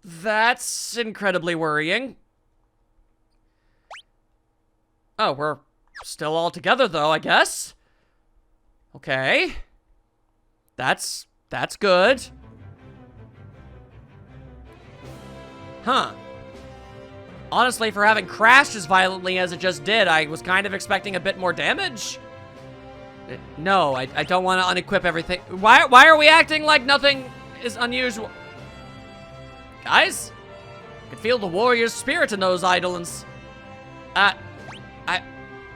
That's incredibly worrying. Oh, we're still all together, though, I guess. Okay. That's good. Huh. Honestly, for having crashed as violently as it just did, I was kind of expecting a bit more damage. No, I don't want to unequip everything. Why are we acting like nothing is unusual? Guys? I can feel the warrior's spirit in those eidolons.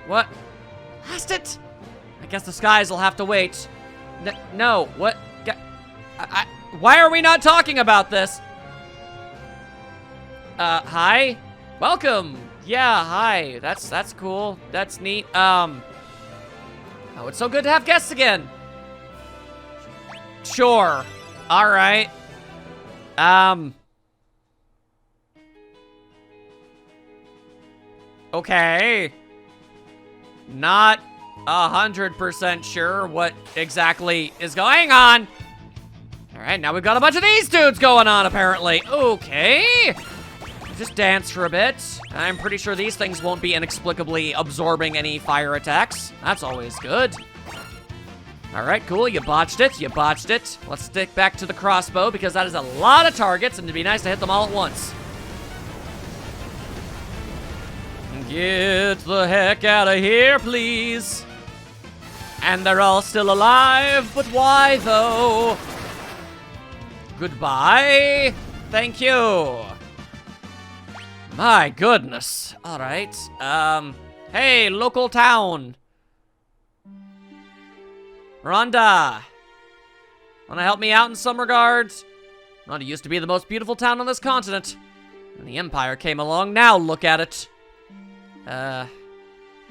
What? Blast it! I guess the skies will have to wait. No, what? Why are we not talking about this? Hi? Welcome! Yeah, hi. That's cool. That's neat. Oh, it's so good to have guests again. Sure. Alright. Okay. Not 100% sure what exactly is going on. Alright, now we've got a bunch of these dudes going on, apparently. Okay. Just dance for a bit. I'm pretty sure these things won't be inexplicably absorbing any fire attacks. That's always good. Alright, cool. You botched it. You botched it. Let's stick back to the crossbow because that is a lot of targets and it'd be nice to hit them all at once. Get the heck out of here, please. And they're all still alive, but why though? Goodbye. Thank you. My goodness. All right. Hey, local town. Rhonda. Wanna help me out in some regards? Rhonda used to be the most beautiful town on this continent. And the Empire came along, now look at it. Yeah,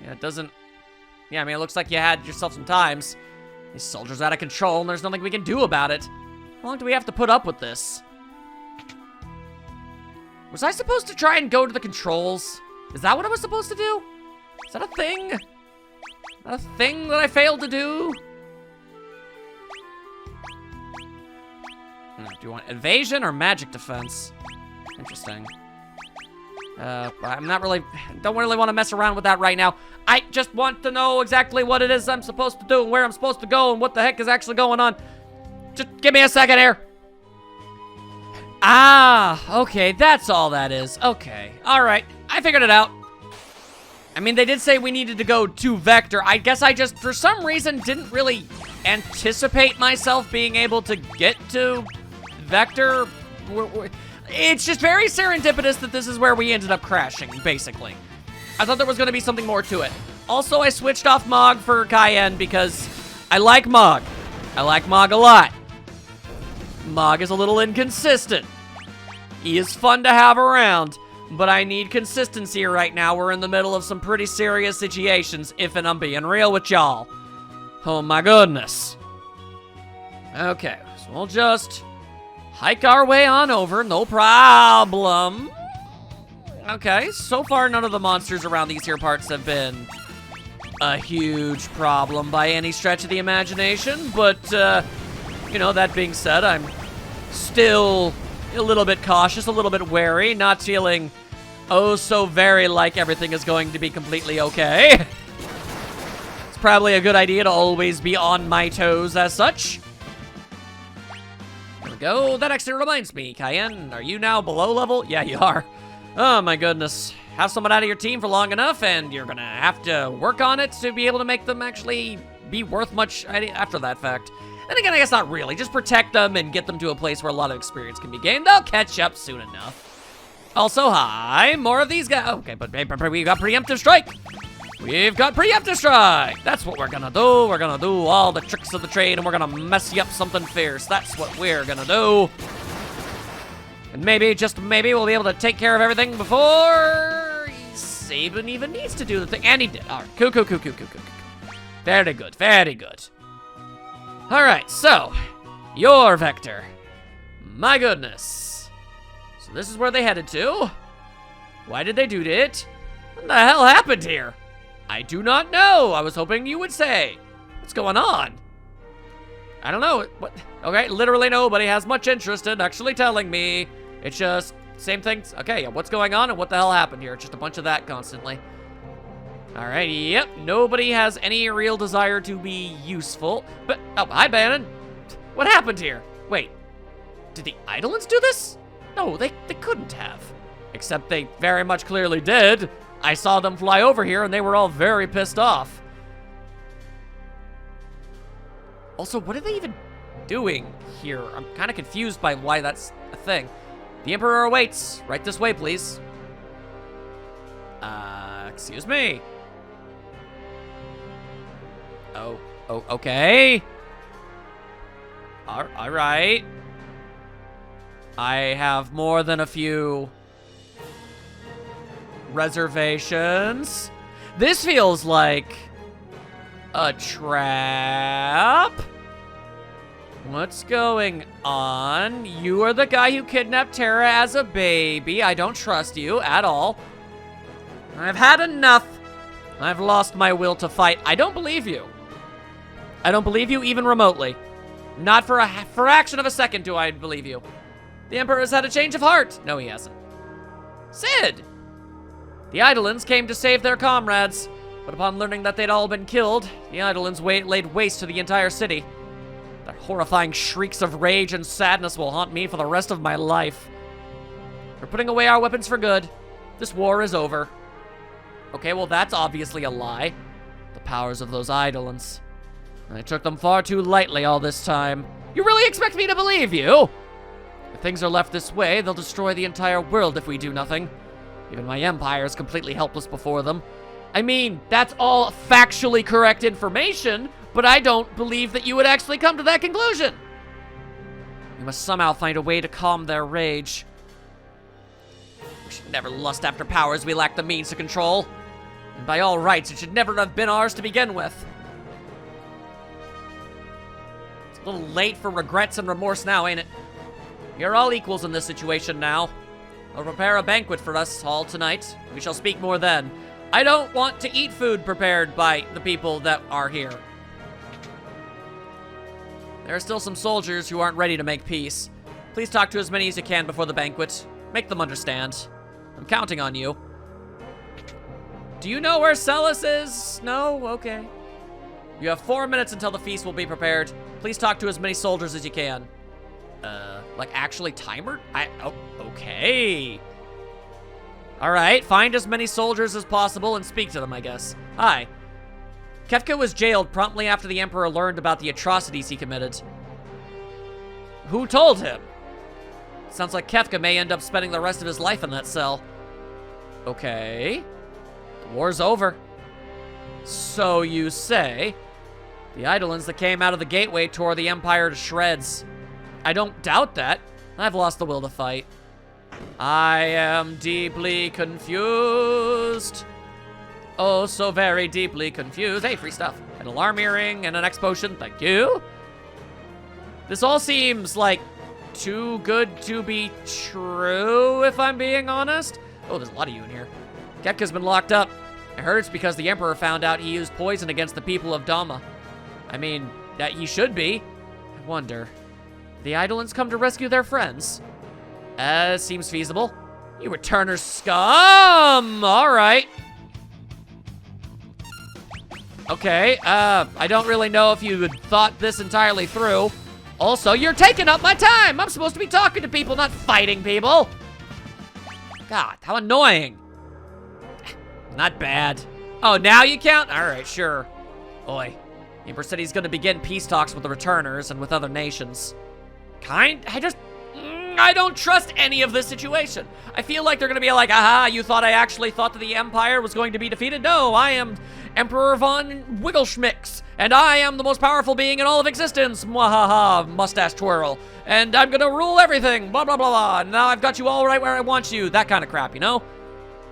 it doesn't... Yeah, I mean, it looks like you had yourself some times. These soldiers are out of control, and there's nothing we can do about it. How long do we have to put up with this? Was I supposed to try and go to the controls? Is that what I was supposed to do? Is that a thing? A thing that I failed to do? Do you want evasion or magic defense? Interesting. I'm not really, don't really want to mess around with that right now. I just want to know exactly what it is I'm supposed to do and where I'm supposed to go and what the heck is actually going on. Just give me a second here. Ah, okay, that's all that is. Okay, all right, I figured it out. I mean, they did say we needed to go to Vector. I guess I just, for some reason, didn't really anticipate myself being able to get to Vector. It's just very serendipitous that this is where we ended up crashing, basically. I thought there was going to be something more to it. Also, I switched off Mog for Cayenne because I like Mog. I like Mog a lot. Mog is a little inconsistent. He is fun to have around, but I need consistency right now. We're in the middle of some pretty serious situations, if and I'm being real with y'all. Oh my goodness. Okay, so we'll just hike our way on over, no problem. Okay, so far none of the monsters around these here parts have been a huge problem by any stretch of the imagination, but, you know, that being said, I'm still a little bit cautious, a little bit wary, not feeling oh so very like everything is going to be completely okay. It's probably a good idea to always be on my toes as such. There we go. That actually reminds me, Cayenne, are you now below level? Yeah, you are. Oh my goodness. Have someone out of your team for long enough and you're gonna have to work on it to be able to make them actually be worth much after that fact. Then again, I guess not really. Just protect them and get them to a place where a lot of experience can be gained. They'll catch up soon enough. Also, hi, more of these guys. Okay, but we got preemptive strike. We've got preemptive strike. That's what we're gonna do. We're gonna do all the tricks of the trade and we're gonna mess you up something fierce. That's what we're gonna do. And maybe, just maybe, we'll be able to take care of everything before Sabin even needs to do the thing. And he did. All right, cool. Very good, very good. All right, so, your Vector. My goodness. So this is where they headed to. Why did they do it? What the hell happened here? I do not know. I was hoping you would say. What's going on? I don't know. What? Okay, literally nobody has much interest in actually telling me. It's just same things. Okay, what's going on and what the hell happened here? It's just a bunch of that constantly. All right, yep. Nobody has any real desire to be useful. But, oh, hi, Bannon. What happened here? Wait, did the Eidolons do this? No, they couldn't have. Except they very much clearly did. I saw them fly over here and they were all very pissed off. Also, what are they even doing here? I'm kind of confused by why that's a thing. The Emperor awaits. Right this way, please. Excuse me. Oh, okay. All right. I have more than a few reservations. This feels like a trap. What's going on? You are the guy who kidnapped Tara as a baby. I don't trust you at all. I've had enough. I've lost my will to fight. I don't believe you. I don't believe you even remotely. Not for a fraction of a second do I believe you. The Emperor has had a change of heart. No, he hasn't. Sid! The Eidolons came to save their comrades, but upon learning that they'd all been killed, the Eidolons laid waste to the entire city. Their horrifying shrieks of rage and sadness will haunt me for the rest of my life. We're putting away our weapons for good. This war is over. Okay, well, that's obviously a lie. The powers of those Eidolons. I took them far too lightly all this time. You really expect me to believe you? If things are left this way, they'll destroy the entire world if we do nothing. Even my empire is completely helpless before them. I mean, that's all factually correct information, but I don't believe that you would actually come to that conclusion. We must somehow find a way to calm their rage. We should never lust after powers we lack the means to control. And by all rights, it should never have been ours to begin with. It's a little late for regrets and remorse now, ain't it? You're all equals in this situation now. I'll prepare a banquet for us all tonight. We shall speak more then. I don't want to eat food prepared by the people that are here. There are still some soldiers who aren't ready to make peace. Please talk to as many as you can before the banquet. Make them understand. I'm counting on you. Do you know where Celis is? No? Okay. You have 4 minutes until the feast will be prepared. Please talk to as many soldiers as you can. Like actually timer? Oh, okay. All right, find as many soldiers as possible and speak to them, I guess. Hi. Kefka was jailed promptly after the Emperor learned about the atrocities he committed. Who told him? Sounds like Kefka may end up spending the rest of his life in that cell. Okay. The war's over. So you say. The Eidolons that came out of the gateway tore the Empire to shreds. I don't doubt that. I've lost the will to fight. I am deeply confused. Oh, so very deeply confused. Hey, free stuff. An alarm earring and an X potion. Thank you. This all seems like too good to be true, if I'm being honest. Oh, there's a lot of you in here. Kefka's been locked up. I heard it's because the Emperor found out he used poison against the people of Dama. I mean, that he should be. I wonder. The Eidolons come to rescue their friends. Seems feasible. You returner scum! Alright. Okay, I don't really know if you had thought this entirely through. Also, you're taking up my time! I'm supposed to be talking to people, not fighting people! God, how annoying. Not bad. Oh, now you count? Alright, sure. Oi. The Emperor said he's gonna begin peace talks with the returners and with other nations. I don't trust any of this situation. I feel like they're gonna be like, aha, you thought I actually thought that the Empire was going to be defeated? No, I am Emperor von Wigglesmicks, and I am the most powerful being in all of existence. Mwahaha, mustache twirl. And I'm gonna rule everything, blah, blah, blah, blah. And now I've got you all right where I want you. That kind of crap, you know?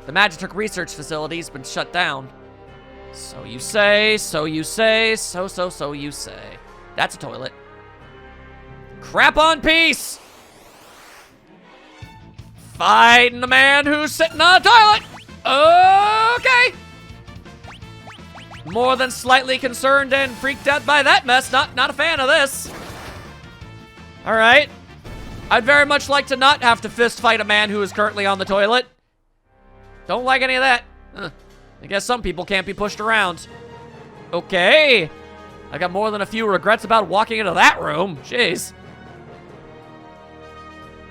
The Magitek research facility's been shut down. So you say, so you say, so you say. That's a toilet. Crap on peace! Fighting the man who's sitting on a toilet! Okay! More than slightly concerned and freaked out by that mess. Not a fan of this. Alright. I'd very much like to not have to fist fight a man who is currently on the toilet. Don't like any of that. I guess some people can't be pushed around. Okay. I got more than a few regrets about walking into that room. Jeez.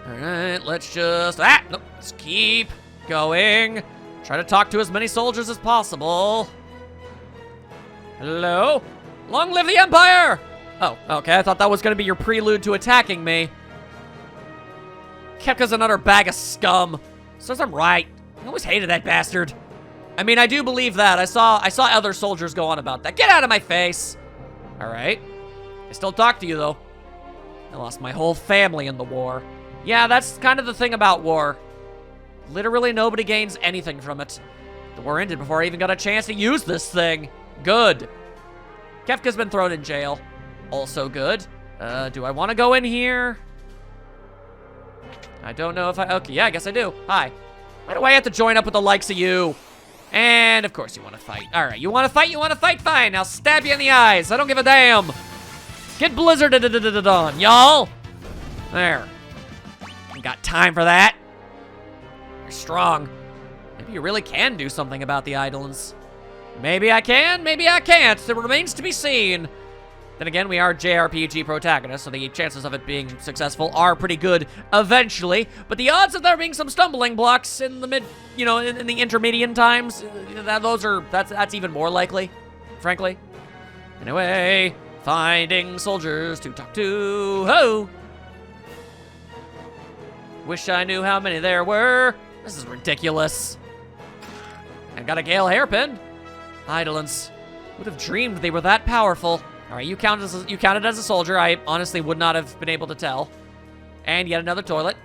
Alright, let's just... nope. Let's keep going. Try to talk to as many soldiers as possible. Hello? Long live the Empire! Oh, okay. I thought that was going to be your prelude to attacking me. Kefka's another bag of scum. Says I'm right. I always hated that bastard. I mean, I do believe that. I saw other soldiers go on about that. Get out of my face! Alright. I still talk to you, though. I lost my whole family in the war. Yeah, that's kind of the thing about war. Literally nobody gains anything from it. The war ended before I even got a chance to use this thing. Good. Kefka's been thrown in jail. Also good. Do I want to go in here? I don't know if I... Okay, yeah, I guess I do. Hi. Why do I have to join up with the likes of you? And, of course, you want to fight. All right, you want to fight? You want to fight? Fine. I'll stab you in the eyes. I don't give a damn. Get blizzarded on, y'all. There. Ain't got time for that. You're strong. Maybe you really can do something about the Eidolons. Maybe I can, maybe I can't. It remains to be seen. Then again, we are JRPG protagonists, so the chances of it being successful are pretty good eventually. But the odds of there being some stumbling blocks in the in the intermediate times, that's even more likely, frankly. Anyway, finding soldiers to talk to. Ho! Wish I knew how many there were. This is ridiculous. And got a Gale hairpin. Eidolons. Would have dreamed they were that powerful. All right, you counted as a soldier. I honestly would not have been able to tell. And yet another toilet.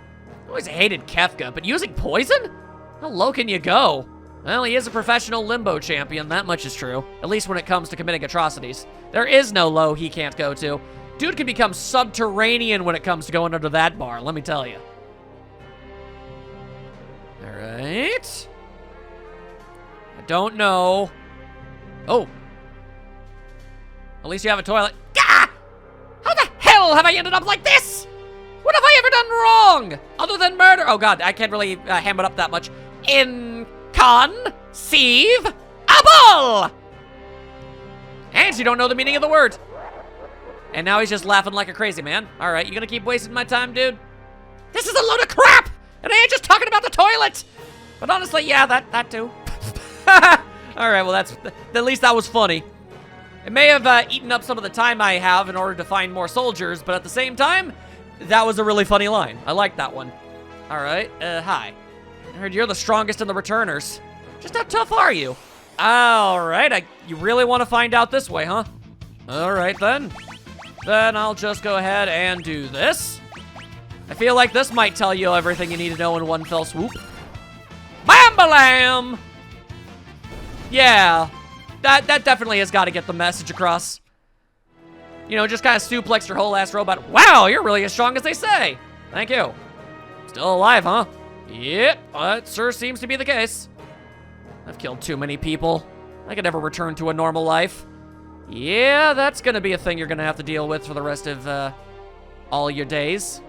I always hated Kefka, but using poison? How low can you go? Well, he is a professional limbo champion. That much is true. At least when it comes to committing atrocities. There is no low he can't go to. Dude can become subterranean when it comes to going under that bar, let me tell you. All right. I don't know. Oh. At least you have a toilet. Gah! How the hell have I ended up like this? What have I ever done wrong? Other than murder? Oh god, I can't really ham it up that much. Inconceivable! And you don't know the meaning of the word. And now he's just laughing like a crazy man. Alright, you gonna keep wasting my time, dude? This is a load of crap! And I ain't just talking about the toilet! But honestly, yeah, that too. Alright, well at least that was funny. It may have eaten up some of the time I have in order to find more soldiers, but at the same time, that was a really funny line. I like that one. Alright, hi. I heard you're the strongest in the returners. Just how tough are you? Alright, you really want to find out this way, huh? Alright then. Then I'll just go ahead and do this. I feel like this might tell you everything you need to know in one fell swoop. Bam-balam! Yeah. That definitely has got to get the message across. You know, just kind of suplexed your whole ass robot. Wow, you're really as strong as they say. Thank you. Still alive, huh? Yep, that sure seems to be the case. I've killed too many people. I could never return to a normal life. Yeah, that's gonna be a thing you're gonna have to deal with for the rest of, all your days.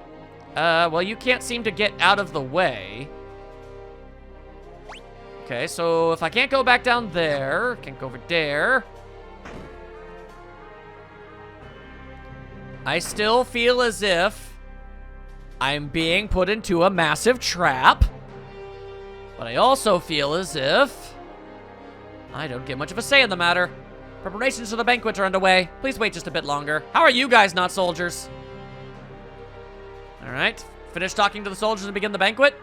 Well, you can't seem to get out of the way. Okay, so if I can't go back down there, can't go over there. I still feel as if I'm being put into a massive trap. But I also feel as if I don't get much of a say in the matter. Preparations for the banquet are underway. Please wait just a bit longer. How are you guys not soldiers? All right, finish talking to the soldiers and begin the banquet.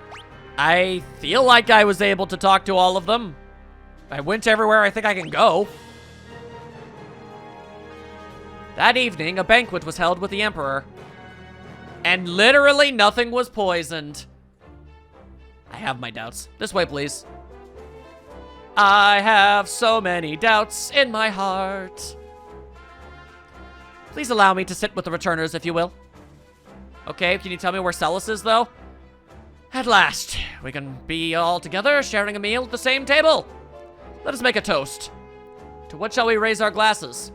I feel like I was able to talk to all of them. I went everywhere I think I can go. That evening, a banquet was held with the Emperor. And literally nothing was poisoned. I have my doubts. This way, please. I have so many doubts in my heart. Please allow me to sit with the returners, if you will. Okay, can you tell me where Celis is, though? At last, we can be all together, sharing a meal at the same table. Let us make a toast. To what shall we raise our glasses?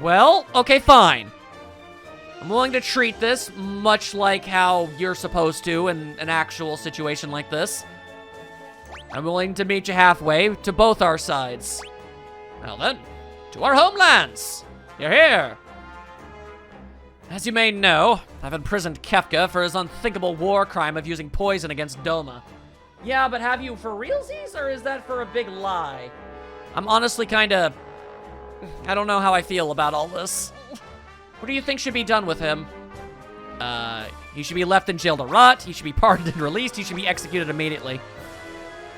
Well, okay, fine. I'm willing to treat this much like how you're supposed to in an actual situation like this. I'm willing to meet you halfway to both our sides. Well then, to our homelands! You're here! As you may know, I've imprisoned Kefka for his unthinkable war crime of using poison against Doma. Yeah, but have you for realsies, or is that for a big lie? I'm honestly kinda... I don't know how I feel about all this. What do you think should be done with him? He should be left in jail to rot, he should be pardoned and released, he should be executed immediately.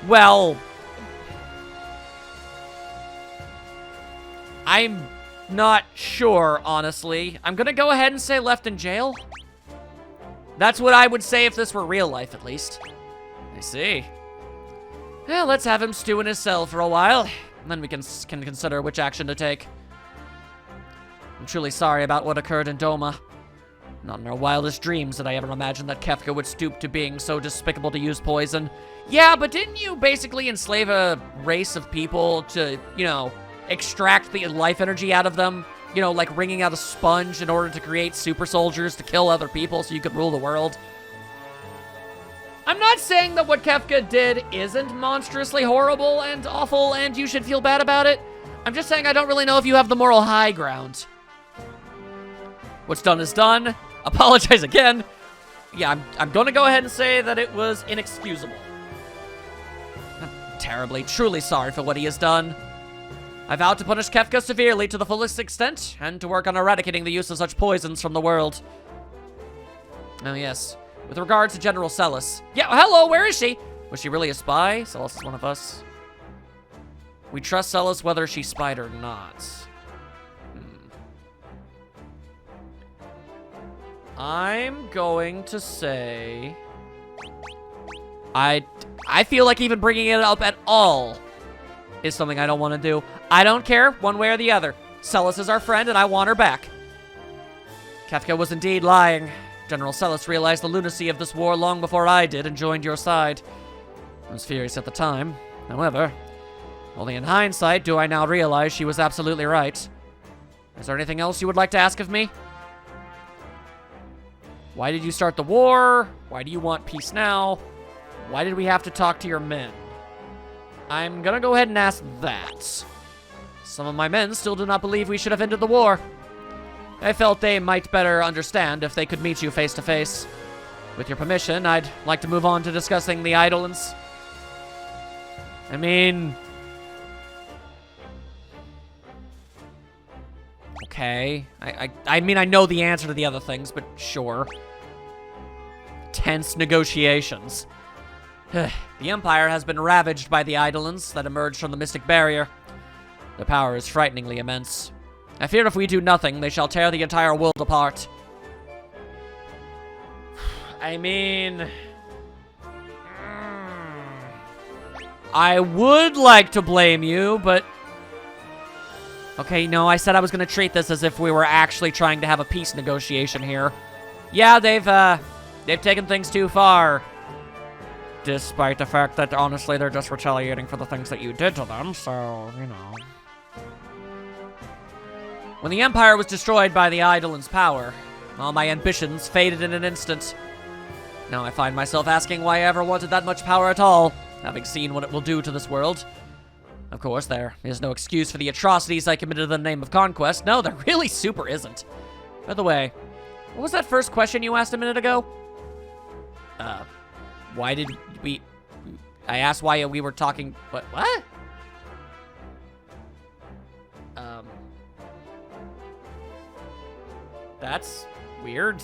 Well... I'm not sure, honestly. I'm gonna go ahead and say left in jail. That's what I would say if this were real life, at least. I see. Well, let's have him stew in his cell for a while, and then we can consider which action to take. I'm truly sorry about what occurred in Doma. Not in our wildest dreams did I ever imagine that Kefka would stoop to being so despicable to use poison. Yeah, but didn't you basically enslave a race of people to, you know, extract the life energy out of them? You know, like wringing out a sponge in order to create super soldiers to kill other people so you could rule the world? I'm not saying that what Kefka did isn't monstrously horrible and awful and you should feel bad about it. I'm just saying I don't really know if you have the moral high ground. What's done is done. Apologize again. Yeah, I'm gonna go ahead and say that it was inexcusable. I'm terribly, truly sorry for what he has done. I vow to punish Kefka severely to the fullest extent, and to work on eradicating the use of such poisons from the world. Oh yes, with regards to General Celis. Yeah, hello, where is she? Was she really a spy? Celis is one of us. We trust Celis whether she spied or not. I'm going to say... I feel like even bringing it up at all is something I don't want to do. I don't care, one way or the other. Celis is our friend, and I want her back. Kefka was indeed lying. General Celis realized the lunacy of this war long before I did and joined your side. I was furious at the time. However, only in hindsight do I now realize she was absolutely right. Is there anything else you would like to ask of me? Why did you start the war? Why do you want peace now? Why did we have to talk to your men? I'm gonna go ahead and ask that. Some of my men still do not believe we should have ended the war. I felt they might better understand if they could meet you face to face. With your permission, I'd like to move on to discussing the Eidolons. I mean... Okay. I mean, I know the answer to the other things, but sure. Tense negotiations. The Empire has been ravaged by the Eidolons that emerged from the Mystic Barrier. Their power is frighteningly immense. I fear if we do nothing, they shall tear the entire world apart. I mean... I would like to blame you, but... Okay, no, I said I was going to treat this as if we were actually trying to have a peace negotiation here. Yeah, they've taken things too far. Despite the fact that, honestly, they're just retaliating for the things that you did to them, so, you know. When the Empire was destroyed by the Eidolons' power, all my ambitions faded in an instant. Now I find myself asking why I ever wanted that much power at all, having seen what it will do to this world. Of course, there is no excuse for the atrocities I committed in the name of conquest. No, there really super isn't. By the way, what was that first question you asked a minute ago? Why did we... I asked why we were talking... What? That's weird.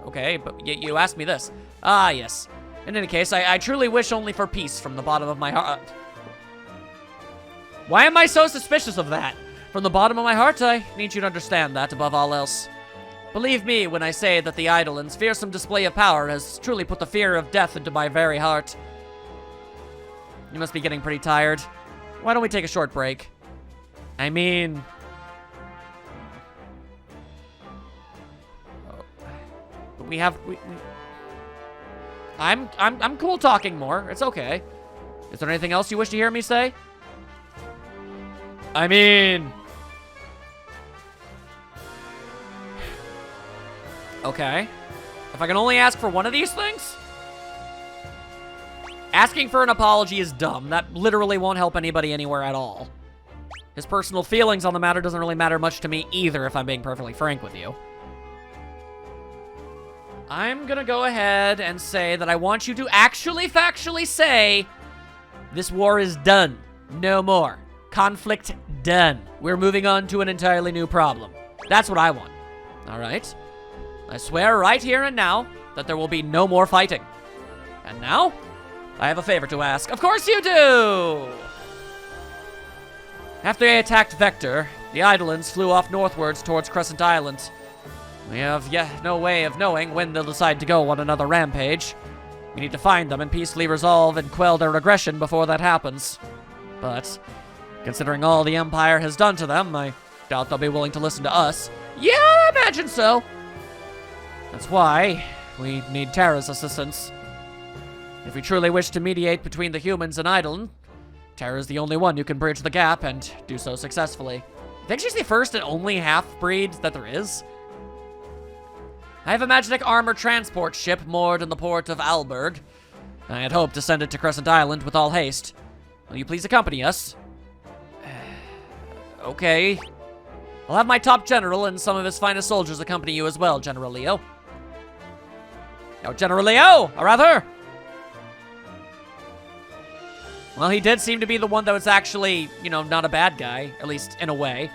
Okay, but you asked me this. Ah, yes. In any case, I truly wish only for peace from the bottom of my heart. Why am I so suspicious of that? From the bottom of my heart, I need you to understand that above all else. Believe me when I say that the Eidolons' fearsome display of power has truly put the fear of death into my very heart. You must be getting pretty tired. Why don't we take a short break? I mean... I'm cool talking more. It's okay. Is there anything else you wish to hear me say? I mean... Okay. If I can only ask for one of these things? Asking for an apology is dumb. That literally won't help anybody anywhere at all. His personal feelings on the matter doesn't really matter much to me either, if I'm being perfectly frank with you. I'm gonna go ahead and say that I want you to actually factually say this war is done. No more. Conflict done. We're moving on to an entirely new problem. That's what I want. All right? I swear right here and now that there will be no more fighting. And now, I have a favor to ask. Of course you do! After they attacked Vector, the Eidolons flew off northwards towards Crescent Island. We have yet no way of knowing when they'll decide to go on another rampage. We need to find them and peacefully resolve and quell their aggression before that happens. But, considering all the Empire has done to them, I doubt they'll be willing to listen to us. Yeah, I imagine so. That's why we need Terra's assistance. If we truly wish to mediate between the humans and Eidolon, Terra's the only one who can bridge the gap and do so successfully. I think she's the first and only half-breed that there is. I have a magic armor transport ship moored in the port of Alberg. I had hoped to send it to Crescent Island with all haste. Will you please accompany us? Okay. I'll have my top general and some of his finest soldiers accompany you as well, General Leo. No, General Leo, or rather. Well, he did seem to be the one that was actually, not a bad guy, at least in a way.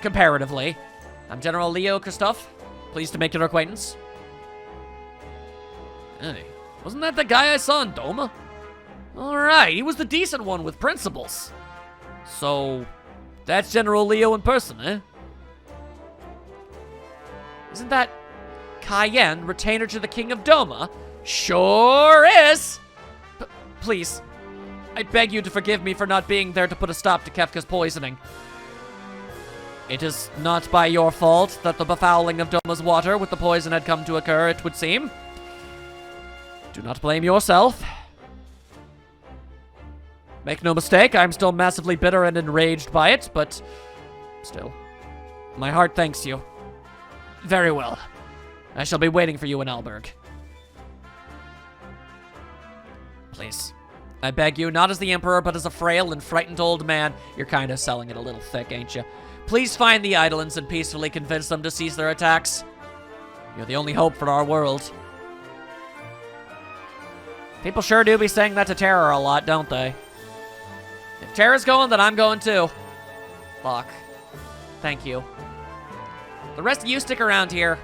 Comparatively. I'm General Leo Christophe. Pleased to make your acquaintance. Hey, wasn't that the guy I saw in Doma? Alright, he was the decent one with principles. So, that's General Leo in person, eh? Isn't that Cayenne, retainer to the King of Doma? Sure is! Please, I beg you to forgive me for not being there to put a stop to Kefka's poisoning. It is not by your fault that the befouling of Doma's water with the poison had come to occur, it would seem. Do not blame yourself. Make no mistake, I'm still massively bitter and enraged by it, but still, my heart thanks you. Very well. I shall be waiting for you in Alberg. Please. I beg you, not as the Emperor, but as a frail and frightened old man. You're kind of selling it a little thick, ain't you? Please find the Eidolons and peacefully convince them to cease their attacks. You're the only hope for our world. People sure do be saying that to Terra a lot, don't they? If Terra's going, then I'm going too. Fuck. Thank you. The rest of you stick around here.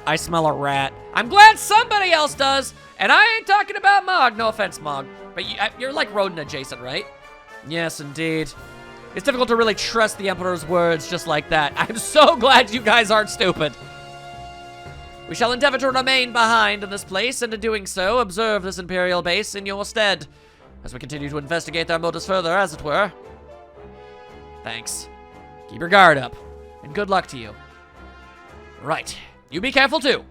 I smell a rat. I'm glad somebody else does, and I ain't talking about Mog. No offense, Mog. But you're like rodent adjacent, right? Yes, indeed. It's difficult to really trust the Emperor's words just like that. I'm so glad you guys aren't stupid. We shall endeavor to remain behind in this place, and in doing so, observe this Imperial base in your stead, as we continue to investigate their motives further, as it were. Thanks. Keep your guard up, and good luck to you. Right. You be careful, too.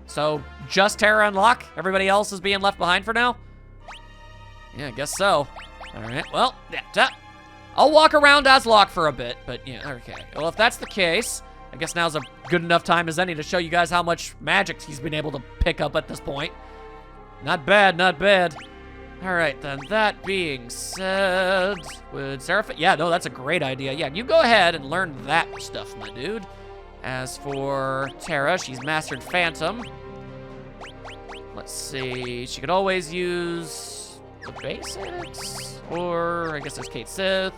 So, just Terra and Locke? Everybody else is being left behind for now? Yeah, I guess so. Alright, well, yeah, I'll walk around as Locke for a bit, but yeah, okay. Well, if that's the case, I guess now's a good enough time as any to show you guys how much magic he's been able to pick up at this point. Not bad, not bad. Alright, then, that being said, would Seraph... Yeah, no, that's a great idea. Yeah, you go ahead and learn that stuff, my dude. As for Terra, she's mastered Phantom. Let's see, she could always use the basics, or I guess there's Kate Sith.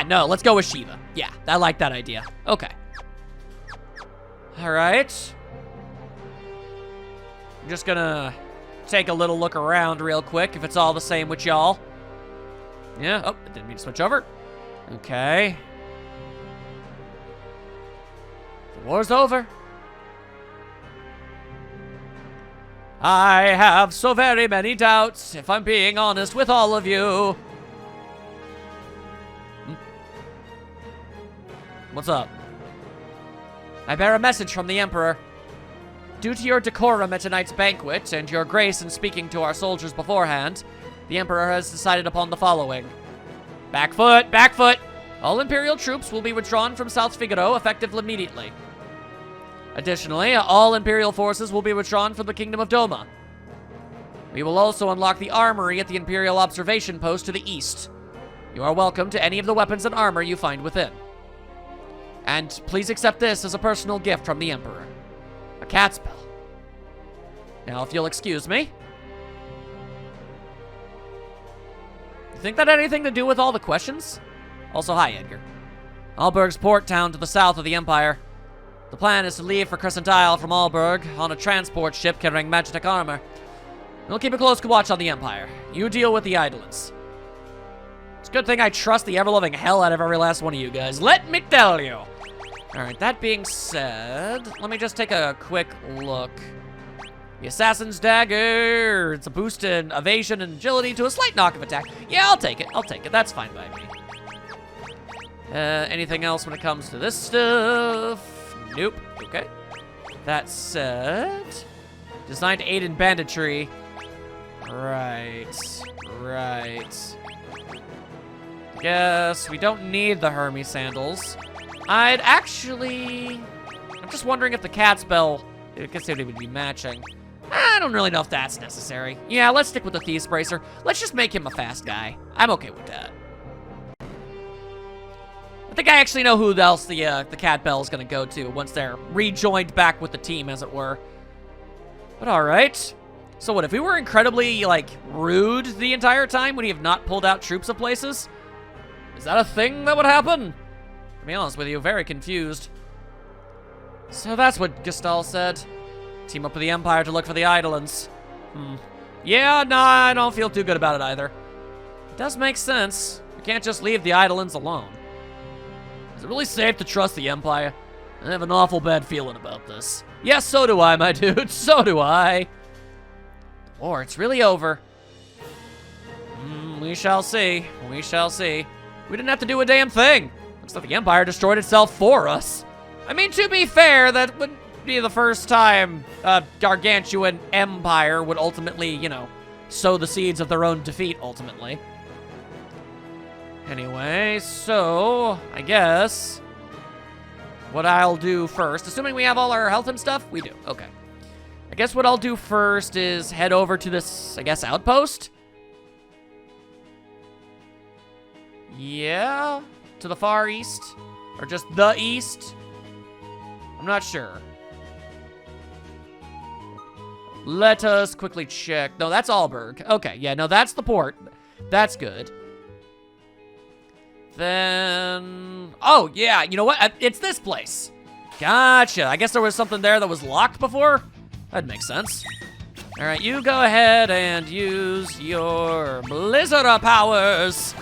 No, let's go with Shiva. Yeah, I like that idea. Okay. All right. I'm just gonna take a little look around real quick if it's all the same with y'all. Yeah, oh, I didn't mean to switch over. Okay. The war's over. I have so very many doubts, if I'm being honest with all of you. What's up? I bear a message from the Emperor. Due to your decorum at tonight's banquet, and your grace in speaking to our soldiers beforehand, the Emperor has decided upon the following. Back foot, back foot! All Imperial troops will be withdrawn from South Figaro effective immediately. Additionally, all Imperial forces will be withdrawn from the Kingdom of Doma. We will also unlock the armory at the Imperial Observation Post to the east. You are welcome to any of the weapons and armor you find within. And please accept this as a personal gift from the Emperor. A cat's bell. Now, if you'll excuse me. You think that had anything to do with all the questions? Also, hi, Edgar. Alberg's port town to the south of the Empire. The plan is to leave for Crescent Isle from Alberg on a transport ship carrying magic armor. We'll keep a close watch on the Empire. You deal with the Eidolons. It's a good thing I trust the ever-loving hell out of every last one of you guys. Let me tell you. Alright, that being said, let me just take a quick look. The Assassin's Dagger. It's a boost in evasion and agility to a slight knock of attack. Yeah, I'll take it. I'll take it. That's fine by me. Anything else when it comes to this stuff? Nope. Okay. That said, designed to aid in banditry. Right. Guess we don't need the Hermes sandals. I'm just wondering if the cat's bell, I guess it would be matching. I don't really know if that's necessary. Yeah, let's stick with the Thief's Bracer. Let's just make him a fast guy. I'm okay with that. I think I actually know who else the cat bell is gonna go to once they're rejoined back with the team, as it were. But all right. So what, if we were incredibly, like, rude the entire time, would he have not pulled out troops of places? Is that a thing that would happen? To be honest with you, very confused. So that's what Gestal said. Team up with the Empire to look for the Eidolons. Yeah, nah, I don't feel too good about it either. It does make sense. We can't just leave the Eidolons alone. Is it really safe to trust the Empire? I have an awful bad feeling about this. Yes, so do I, my dude. So do I. Or it's really over. We shall see. We shall see. We didn't have to do a damn thing. Looks like the Empire destroyed itself for us. I mean, to be fair, that would be the first time a gargantuan empire would ultimately, you know, sow the seeds of their own defeat, ultimately. Anyway, so, I guess what I'll do first, assuming we have all our health and stuff, we do, okay. I guess what I'll do first is head over to this, I guess, outpost? Yeah, to the far east, or just the east? I'm not sure. Let us quickly check. No, that's Alberg. Okay, yeah, no, that's the port. That's good. Then, oh, yeah, you know what? It's this place. Gotcha. I guess there was something there that was locked before? That makes sense. All right, you go ahead and use your Blizzard powers.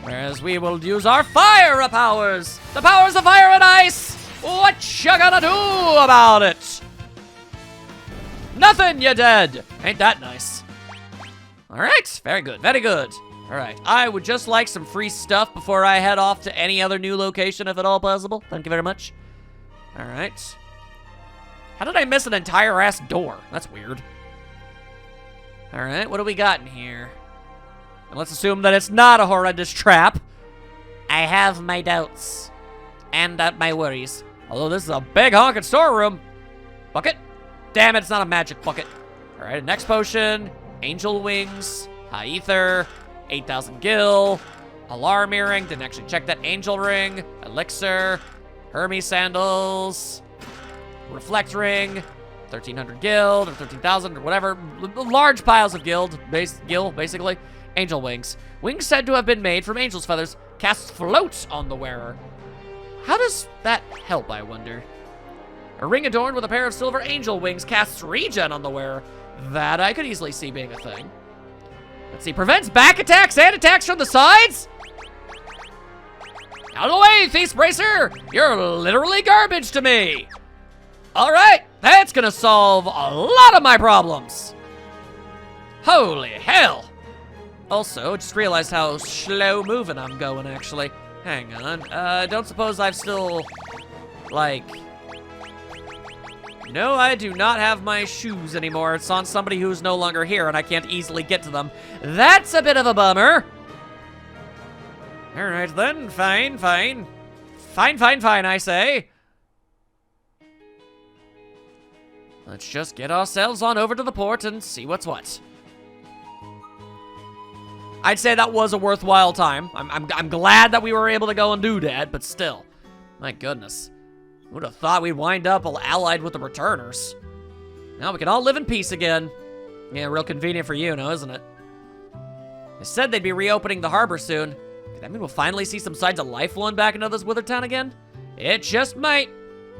Whereas we will use our Fire powers. The powers of fire and ice. What you gonna do about it? Nothing, you dead. Ain't that nice? All right, very good, very good. All right, I would just like some free stuff before I head off to any other new location, if at all possible. Thank you very much. All right. How did I miss an entire ass door? That's weird. All right, what do we got in here? And let's assume that it's not a horrendous trap. I have my doubts. And my worries. Although this is a big honking storeroom. Bucket? Damn it, it's not a magic bucket. All right, next potion. Angel wings. High ether. 8,000 gil. Alarm earring. Didn't actually check that. Angel ring. Elixir. Hermes sandals. Reflect ring. 1,300 gil or 13,000 or whatever. Large piles of gil, basically. Angel wings. Wings said to have been made from angel's feathers. Casts floats on the wearer. How does that help, I wonder? A ring adorned with a pair of silver angel wings casts regen on the wearer. That I could easily see being a thing. Let's see. Prevents back attacks and attacks from the sides? Out of the way, Thief's Bracer! You're literally garbage to me! Alright, that's gonna solve a lot of my problems. Holy hell! Also, just realized how slow moving I'm going, actually. Hang on. Don't suppose I've still, like... No, I do not have my shoes anymore. It's on somebody who's no longer here, and I can't easily get to them. That's a bit of a bummer. All right, then. Fine, I say. Let's just get ourselves on over to the port and see what's what. I'd say that was a worthwhile time. I'm glad that we were able to go and do that, but still. My goodness. Who would have thought we'd wind up allied with the returners? Now we can all live in peace again. Yeah, real convenient for you, isn't it? They said they'd be reopening the harbor soon. Does that mean we'll finally see some signs of life flowing back into this Wither town again? It just might.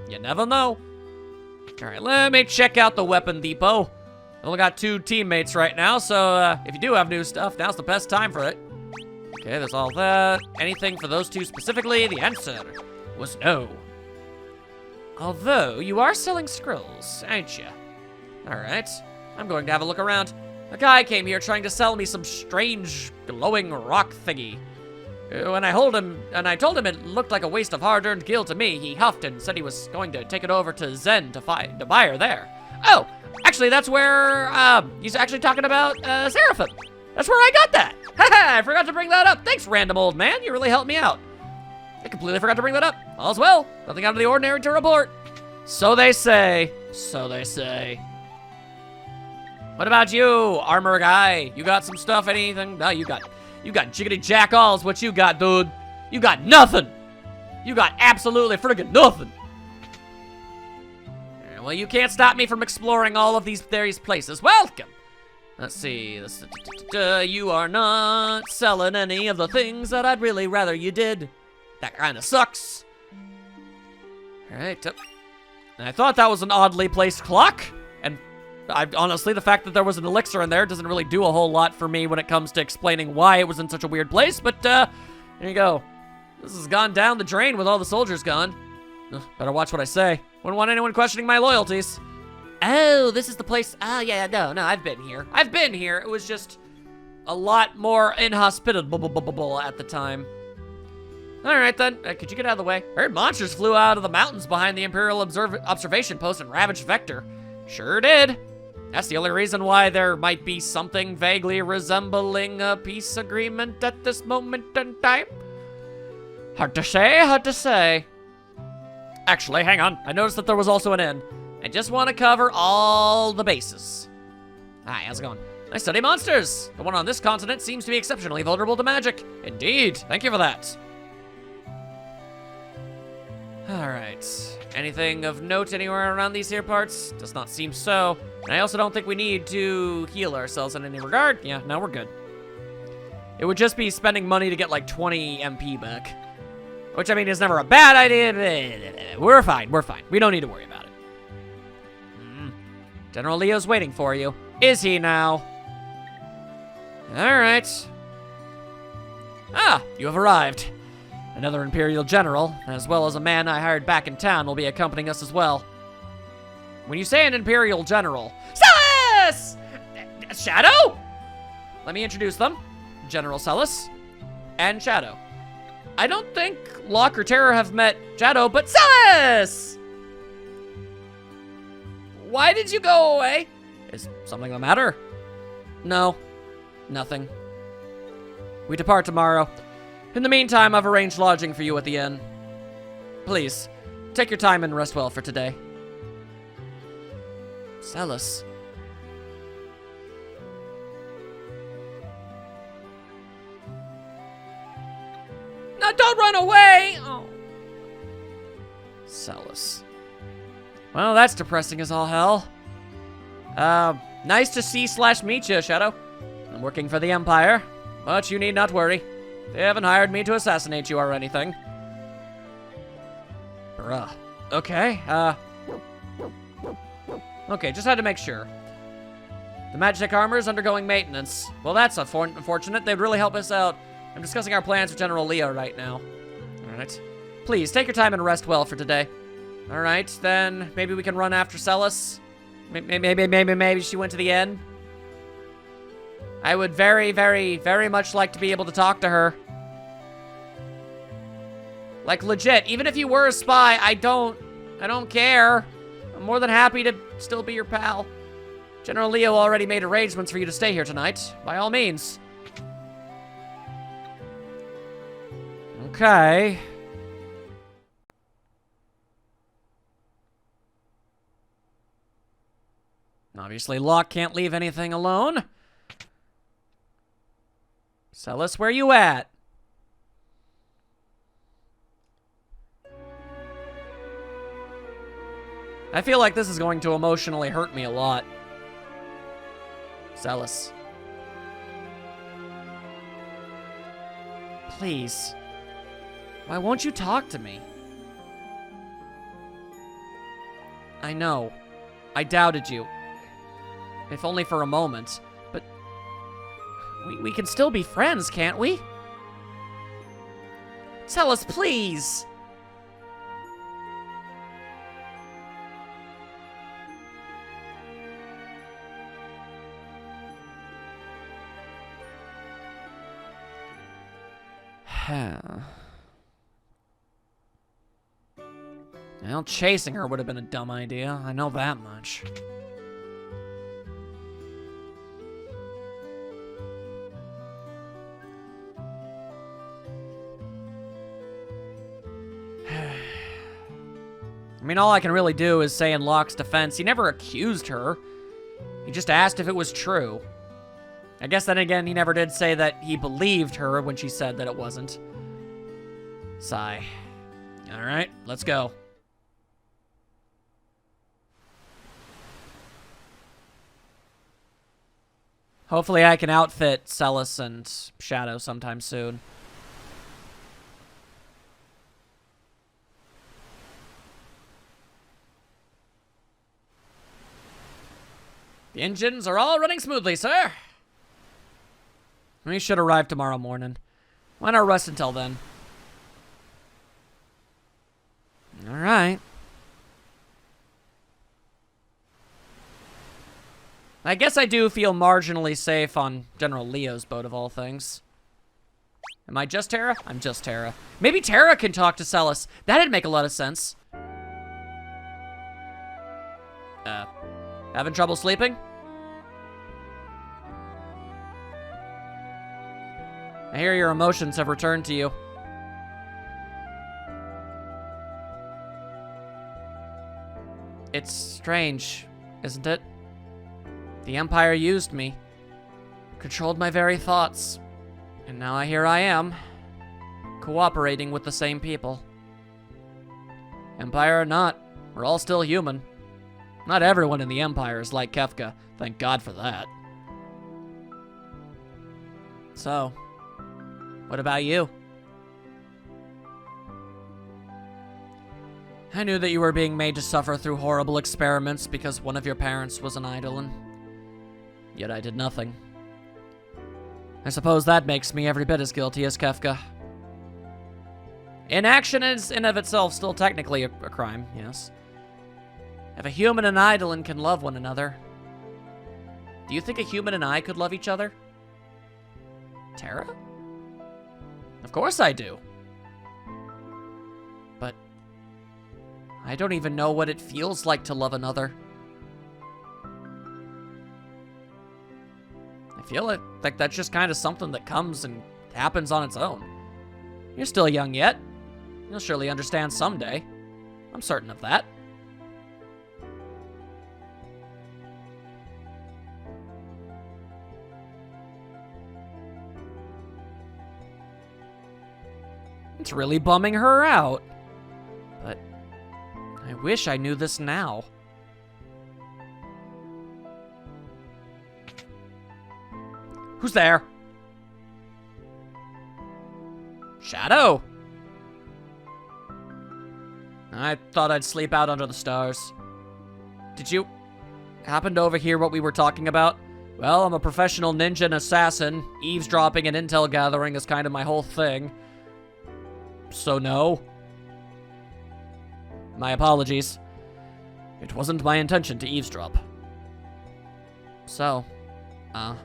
You never know. Alright, let me check out the weapon depot. I only got 2 teammates right now, so if you do have new stuff, now's the best time for it. Okay, there's all that. Anything for those 2 specifically? The answer was no. Although, you are selling scrolls, aren't you? Alright, I'm going to have a look around. A guy came here trying to sell me some strange, glowing rock thingy. When I told him it looked like a waste of hard-earned gil to me, he huffed and said he was going to take it over to Zen to find a buyer there. Oh, actually, that's where, he's actually talking about, Seraphim. That's where I got that. Haha, I forgot to bring that up. Thanks, random old man. You really helped me out. I completely forgot to bring that up. All's well. Nothing out of the ordinary to report. So they say. So they say. What about you, armor guy? You got some stuff, anything? No, you got jiggity jack alls. What you got, dude? You got nothing. You got absolutely friggin' nothing. Well, you can't stop me from exploring all of these various places. Welcome. Let's see. You are not selling any of the things that I'd really rather you did. That kind of sucks. All right. And I thought that was an oddly placed clock. And honestly, the fact that there was an elixir in there doesn't really do a whole lot for me when it comes to explaining why it was in such a weird place. But there you go. This has gone down the drain with all the soldiers gone. Better watch what I say. Wouldn't want anyone questioning my loyalties. Oh, this is the place. Oh, yeah, no, I've been here. I've been here. It was just a lot more inhospitable at the time. All right, then. Could you get out of the way? I heard monsters flew out of the mountains behind the Imperial Observation Post and ravaged Vector. Sure did. That's the only reason why there might be something vaguely resembling a peace agreement at this moment in time. Hard to say, hard to say. Actually, hang on. I noticed that there was also an inn. I just want to cover all the bases. Hi, how's it going? I study monsters. The one on this continent seems to be exceptionally vulnerable to magic. Indeed. Thank you for that. All right. Anything of note anywhere around these here parts? Does not seem so. And I also don't think we need to heal ourselves in any regard. Yeah, no, we're good. It would just be spending money to get like 20 MP back. Which, I mean, is never a bad idea. We're fine, we're fine. We don't need to worry about it. General Leo's waiting for you. Is he now? Alright. Ah, you have arrived. Another Imperial General, as well as a man I hired back in town, will be accompanying us as well. When you say an Imperial General... Celis! Shadow? Let me introduce them. General Celis and Shadow. I don't think Locke or Terror have met Shadow, but Celis! Why did you go away? Is something the matter? No, nothing. We depart tomorrow. In the meantime, I've arranged lodging for you at the inn. Please, take your time and rest well for today. Celis. No, don't run away! Oh. Celis. Well, that's depressing as all hell. Nice to see/meet you, Shadow. I'm working for the Empire, but you need not worry. They haven't hired me to assassinate you or anything. Bruh. Okay, okay, just had to make sure. The magic armor is undergoing maintenance. Well, that's unfortunate. They'd really help us out. I'm discussing our plans with General Leo right now. Alright. Please, take your time and rest well for today. Alright, then maybe we can run after Celis. Maybe she went to the inn. I would very, very, very much like to be able to talk to her. Like, legit, even if you were a spy, I don't care. I'm more than happy to still be your pal. General Leo already made arrangements for you to stay here tonight. By all means. Okay. Obviously, Locke can't leave anything alone. Celis, where you at? I feel like this is going to emotionally hurt me a lot. Celis. Please. Why won't you talk to me? I know. I doubted you. If only for a moment. But we can still be friends, can't we? Celis, please. Well, chasing her would have been a dumb idea. I know that much. I mean, all I can really do is say in Locke's defense, he never accused her. He just asked if it was true. I guess then again, he never did say that he believed her when she said that it wasn't. Sigh. All right, let's go. Hopefully I can outfit Celis and Shadow sometime soon. The engines are all running smoothly, sir. We should arrive tomorrow morning. Why not rest until then? All right. I guess I do feel marginally safe on General Leo's boat of all things. Am I just Terra? I'm just Terra. Maybe Terra can talk to Celis. That'd make a lot of sense. Having trouble sleeping? I hear your emotions have returned to you. It's strange, isn't it? The Empire used me, controlled my very thoughts, and now here I am, cooperating with the same people. Empire or not, we're all still human. Not everyone in the Empire is like Kefka, thank God for that. So, what about you? I knew that you were being made to suffer through horrible experiments because one of your parents was an Eidolon. Yet I did nothing. I suppose that makes me every bit as guilty as Kefka. Inaction is in of itself still technically a crime, yes. If a human and Eidolon can love one another, do you think a human and I could love each other? Terra? Of course I do. But I don't even know what it feels like to love another. I feel like that's just kind of something that comes and happens on its own. You're still young yet. You'll surely understand someday. I'm certain of that. It's really bumming her out. But I wish I knew this now. Who's there? Shadow. I thought I'd sleep out under the stars. Did you happen to overhear what we were talking about? Well, I'm a professional ninja and assassin. Eavesdropping and intel gathering is kind of my whole thing. So no. My apologies. It wasn't my intention to eavesdrop. So, I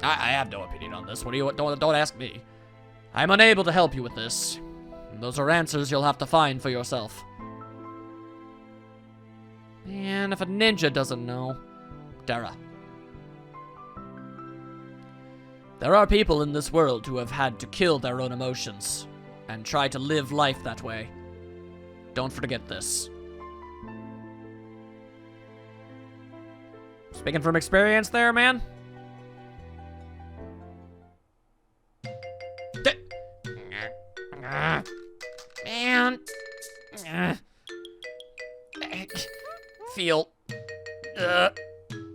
have no opinion on this. What do you don't ask me. I'm unable to help you with this. Those are answers you'll have to find for yourself. And if a ninja doesn't know, Terra. There are people in this world who have had to kill their own emotions and try to live life that way. Don't forget this. Speaking from experience there, man. Man. Feel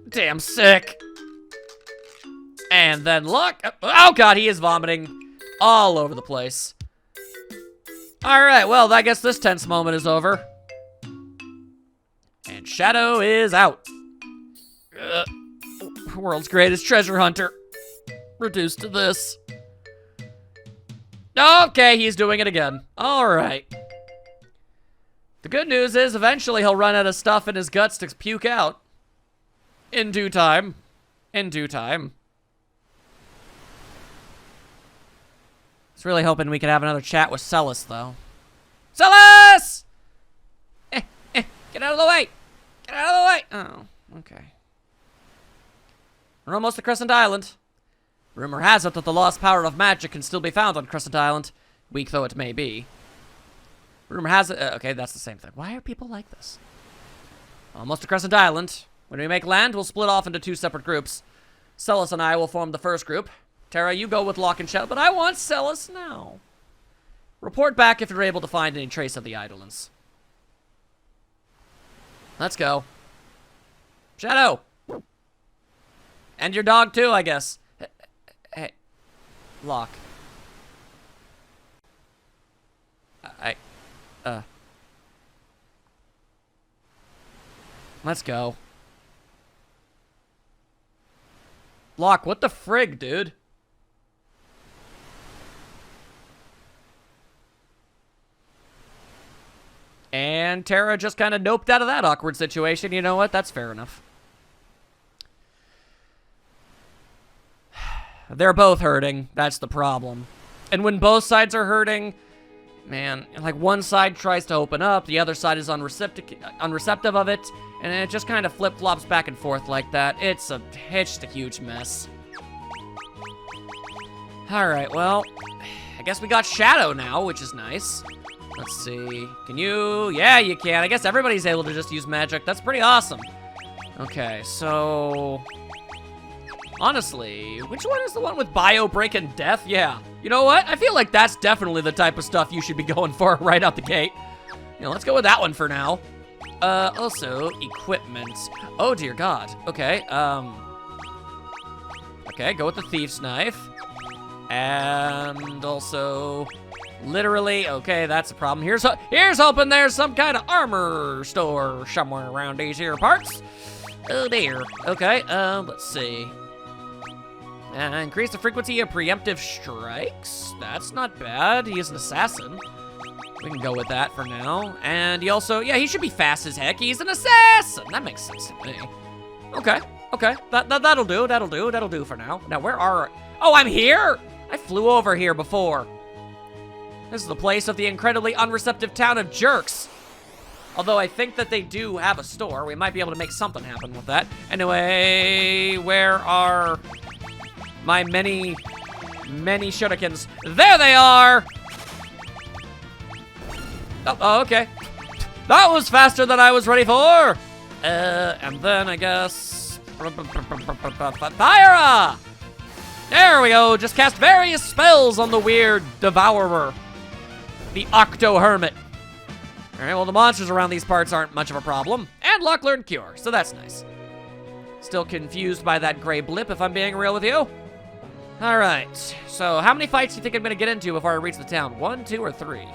damn sick. And then look. Oh god, he is vomiting all over the place. Alright, well, I guess this tense moment is over. And Shadow is out. World's greatest treasure hunter. Reduced to this. Okay, he's doing it again. Alright. The good news is eventually he'll run out of stuff in his guts to puke out. In due time. In due time. I was really hoping we could have another chat with Celis, though. Celis! Get out of the way! Get out of the way! Oh, okay. We're almost to Crescent Island. Rumor has it that the lost power of magic can still be found on Crescent Island, weak though it may be. Rumor has it... okay, that's the same thing. Why are people like this? Almost to Crescent Island. When we make land, we'll split off into 2 separate groups. Celis and I will form the first group. Tara, you go with Locke and Shadow, but I want Celis now. Report back if you're able to find any trace of the Eidolons. Let's go. Shadow! And your dog too, I guess. Hey, Locke. Let's go. Locke, what the frig, dude? And Tara just kind of noped out of that awkward situation. You know what? That's fair enough. They're both hurting. That's the problem. And when both sides are hurting, man, like one side tries to open up, the other side is unreceptive of it, and it just kind of flip-flops back and forth like that. It's just a huge mess. Alright, well, I guess we got Shadow now, which is nice. Let's see. Can you? Yeah, you can. I guess everybody's able to just use magic. That's pretty awesome. Okay, so... honestly, which one is the one with bio break and death? Yeah. You know what? I feel like that's definitely the type of stuff you should be going for right out the gate. You know, let's go with that one for now. Also, equipment. Oh, dear God. Okay, okay, go with the thief's knife. And also... literally, okay, that's a problem. Here's hoping there's some kind of armor store somewhere around these here parts. Oh dear. Okay, let's see. Increase the frequency of preemptive strikes. That's not bad. He is an assassin. We can go with that for now. And he also, yeah, he should be fast as heck. He's an assassin. That makes sense to me. Okay, okay. That'll do. That'll do. That'll do for now. Now, where are... oh, I'm here? I flew over here before. This is the place of the incredibly unreceptive town of jerks. Although I think that they do have a store. We might be able to make something happen with that. Anyway, where are my many shurikens? There they are! Oh, okay. That was faster than I was ready for! And then I guess... Fire! There we go, just cast various spells on the weird devourer. The Octo Hermit. Alright, well the monsters around these parts aren't much of a problem. And Locke learned Cure, so that's nice. Still confused by that gray blip, if I'm being real with you. Alright, so how many fights do you think I'm gonna get into before I reach the town? 1, 2, or 3?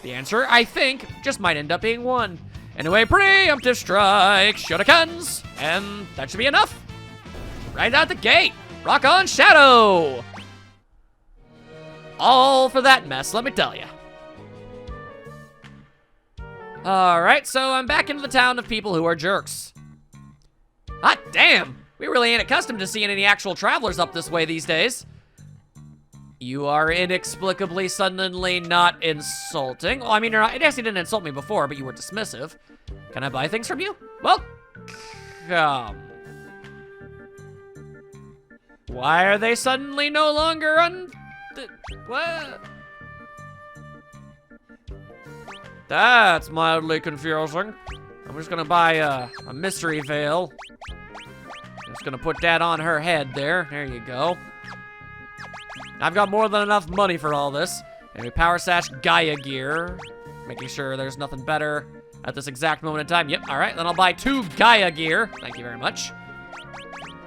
The answer, I think, just might end up being 1. Anyway, preemptive strike, shurikens, and that should be enough. Right out the gate. Rock on, Shadow. All for that mess, let me tell you. Alright, so I'm back into the town of people who are jerks. Hot damn! We really ain't accustomed to seeing any actual travelers up this way these days. You are inexplicably suddenly not insulting. Well, I mean, I guess you didn't insult me before, but you were dismissive. Can I buy things from you? Well, come. Why are they suddenly no longer what? That's mildly confusing. I'm just gonna buy a mystery veil. Just gonna put that on her head there. There you go. I've got more than enough money for all this. Maybe power sash Gaia gear. Making sure there's nothing better at this exact moment in time. Yep, all right, then I'll buy 2 Gaia gear. Thank you very much.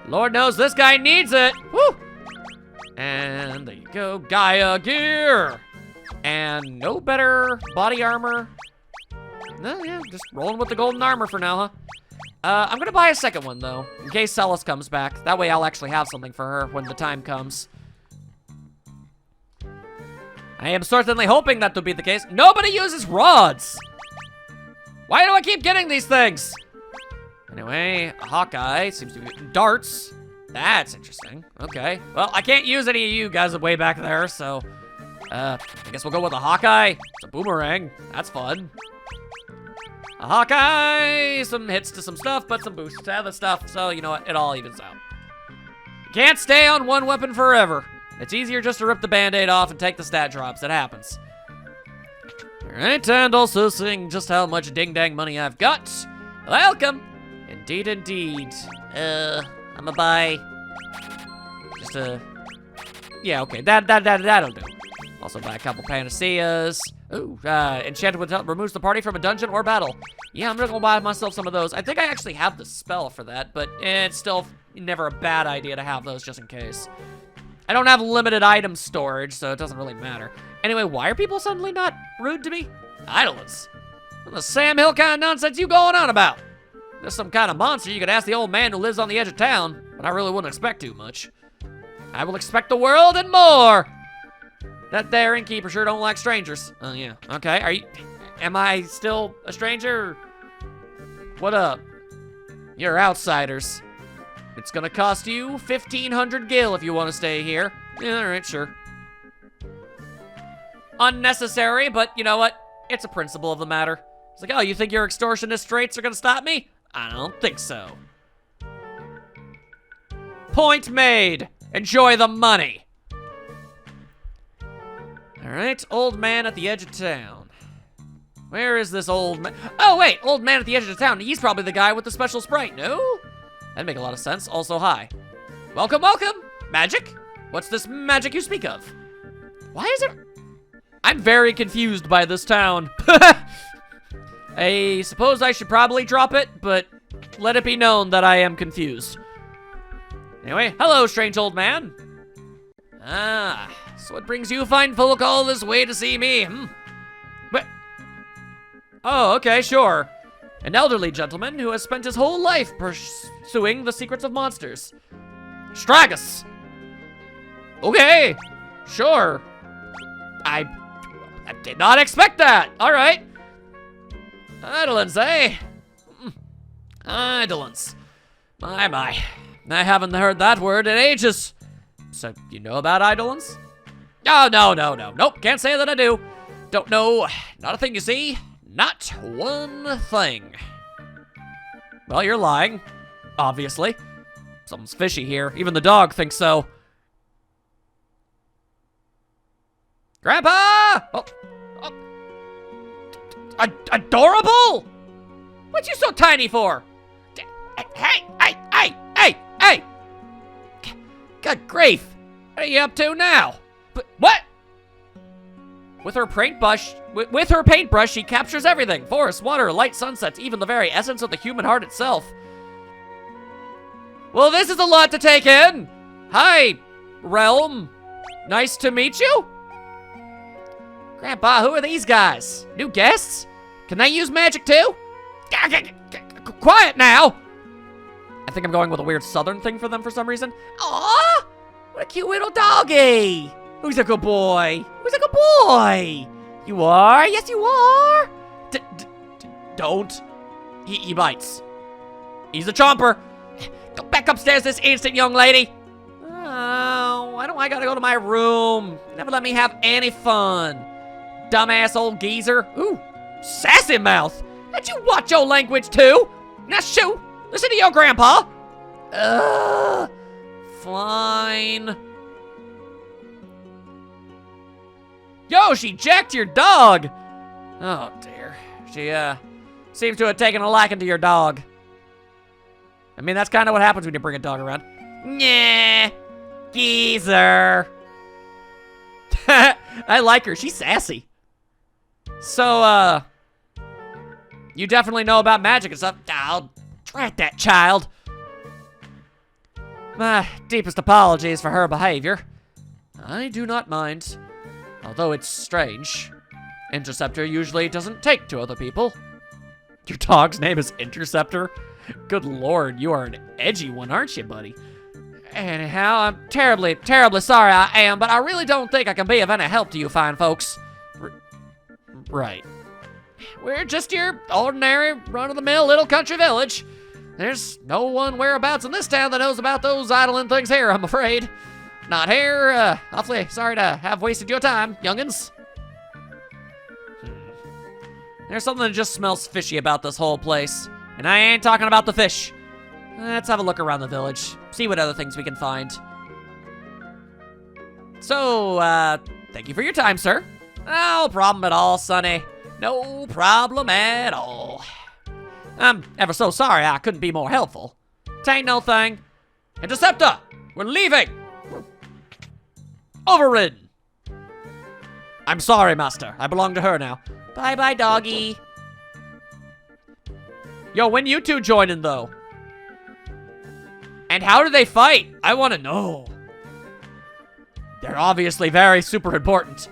Lord knows this guy needs it. Woo! And there you go, Gaia gear. And no better body armor. No, yeah, just rolling with the golden armor for now, huh? I'm gonna buy a second one, though, in case Celis comes back. That way I'll actually have something for her when the time comes. I am certainly hoping that to be the case. Nobody uses rods! Why do I keep getting these things? Anyway, a Hawkeye seems to be darts. That's interesting. Okay. Well, I can't use any of you guys way back there, so I guess we'll go with a Hawkeye. It's a boomerang. That's fun. A Hawkeye, some hits to some stuff, but some boosts to other stuff. So, you know what? It all evens out. You can't stay on one weapon forever. It's easier just to rip the Band-Aid off and take the stat drops. It happens. All right, and also seeing just how much ding-dang money I've got. Welcome. Indeed, indeed. I'ma buy just a... Yeah, okay, that'll do. Also buy a couple Panaceas. Ooh, Enchanted with removes the party from a dungeon or battle. Yeah, I'm gonna go buy myself some of those. I think I actually have the spell for that, but it's still never a bad idea to have those just in case. I don't have limited item storage, so it doesn't really matter. Anyway, why are people suddenly not rude to me? Idlers. What the Sam Hill kind of nonsense you going on about? If there's some kind of monster, you could ask the old man who lives on the edge of town, but I really wouldn't expect too much. I will expect the world and more. That there innkeeper sure don't like strangers. Oh, yeah. Okay, am I still a stranger? What up? You're outsiders. It's gonna cost you 1,500 gil if you want to stay here. Yeah, all right, sure. Unnecessary, but you know what? It's a principle of the matter. It's like, oh, you think your extortionist traits are gonna stop me? I don't think so. Point made. Enjoy the money. All right, old man at the edge of town. Where is this old man? Oh, wait, old man at the edge of town. He's probably the guy with the special sprite, no? That'd make a lot of sense. Also, hi. Welcome, welcome. Magic? What's this magic you speak of? Why is it? I'm very confused by this town. I suppose I should probably drop it, but let it be known that I am confused. Anyway, hello, strange old man. Ah, so what brings you fine folk all this way to see me? But, oh, okay, sure. An elderly gentleman who has spent his whole life pursuing the secrets of monsters. Stragus. Okay, sure. I did not expect that. All right. Idolence, eh? Idolence. My. I haven't heard that word in ages. So, you know about idolence? Oh, no. Nope, can't say that I do. Don't know. Not a thing, you see. Not one thing. Well, you're lying. Obviously. Something's fishy here. Even the dog thinks so. Grandpa! Oh. Adorable? What you so tiny for? Hey! Good grief. What are you up to now? But what? With her paintbrush, she captures everything. Forest, water, light, sunsets, even the very essence of the human heart itself. Well, this is a lot to take in. Hi, realm. Nice to meet you. Grandpa, who are these guys? New guests? Can they use magic too? Quiet now. I think I'm going with a weird southern thing for them for some reason. Aw, what a cute little doggy. Who's a good boy? Who's a good boy? You are? Yes, you are. Don't. He bites. He's a chomper. Go back upstairs this instant, young lady. Oh, why do I gotta go to my room? Never let me have any fun. Dumbass old geezer. Ooh, sassy mouth. Did you watch your language too? Now shoo. Listen to your grandpa. Fine. Yo, she jacked your dog. Oh dear. seems to have taken a liking to your dog. I mean, that's kind of what happens when you bring a dog around. Nah, geezer. I like her. She's sassy. So, you definitely know about magic and stuff. I'll drat that child. My deepest apologies for her behavior. I do not mind, although it's strange. Interceptor usually doesn't take to other people. Your dog's name is Interceptor? Good lord, you are an edgy one, aren't you, buddy? Anyhow, I'm terribly, terribly sorry I am, but I really don't think I can be of any help to you fine folks. Right. We're just your ordinary, run-of-the-mill little country village. There's no one whereabouts in this town that knows about those idling things here, I'm afraid. Not here, awfully sorry to have wasted your time, youngins. There's something that just smells fishy about this whole place. And I ain't talking about the fish. Let's have a look around the village. See what other things we can find. So, thank you for your time, sir. No problem at all, Sonny. No problem at all. I'm ever so sorry I couldn't be more helpful. Tain't no thing. Interceptor, we're leaving. Overridden. I'm sorry, master. I belong to her now. Bye-bye, doggy. Yo, when you two joining, though? And how do they fight? I want to know. They're obviously very super important.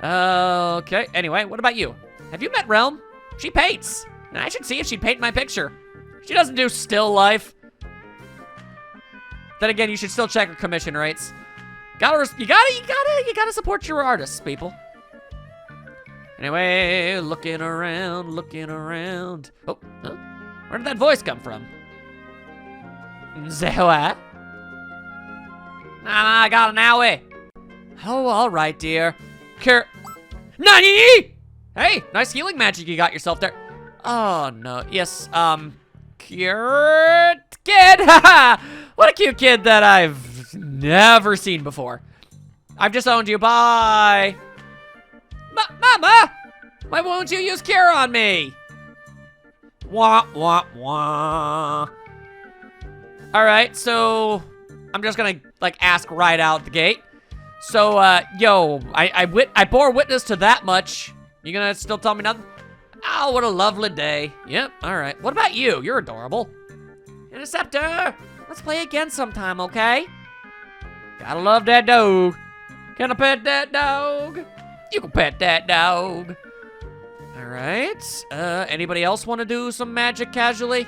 Okay, anyway, what about you? Have you met Realm? She paints. And I should see if she'd paint my picture. She doesn't do still life. Then again, you should still check her commission rates. You gotta support your artists, people. Anyway, looking around, looking around. Oh, huh? Where did that voice come from? Zewa? Nah, I got an owie. Oh, all right, dear. Nani? Hey, nice healing magic you got yourself there. Oh, no. Yes, cute kid. What a cute kid that I've never seen before. I've disowned you. Bye. Mama! Why won't you use cure on me? Wah, wah, wah. All right, so I'm just gonna, like, ask right out the gate. So, yo, I bore witness to that much. You gonna still tell me nothing? Oh, what a lovely day. Yep, all right. What about you? You're adorable. Interceptor, let's play again sometime, okay? Gotta love that dog. Can I pet that dog? You can pet that dog. All right. Anybody else want to do some magic casually?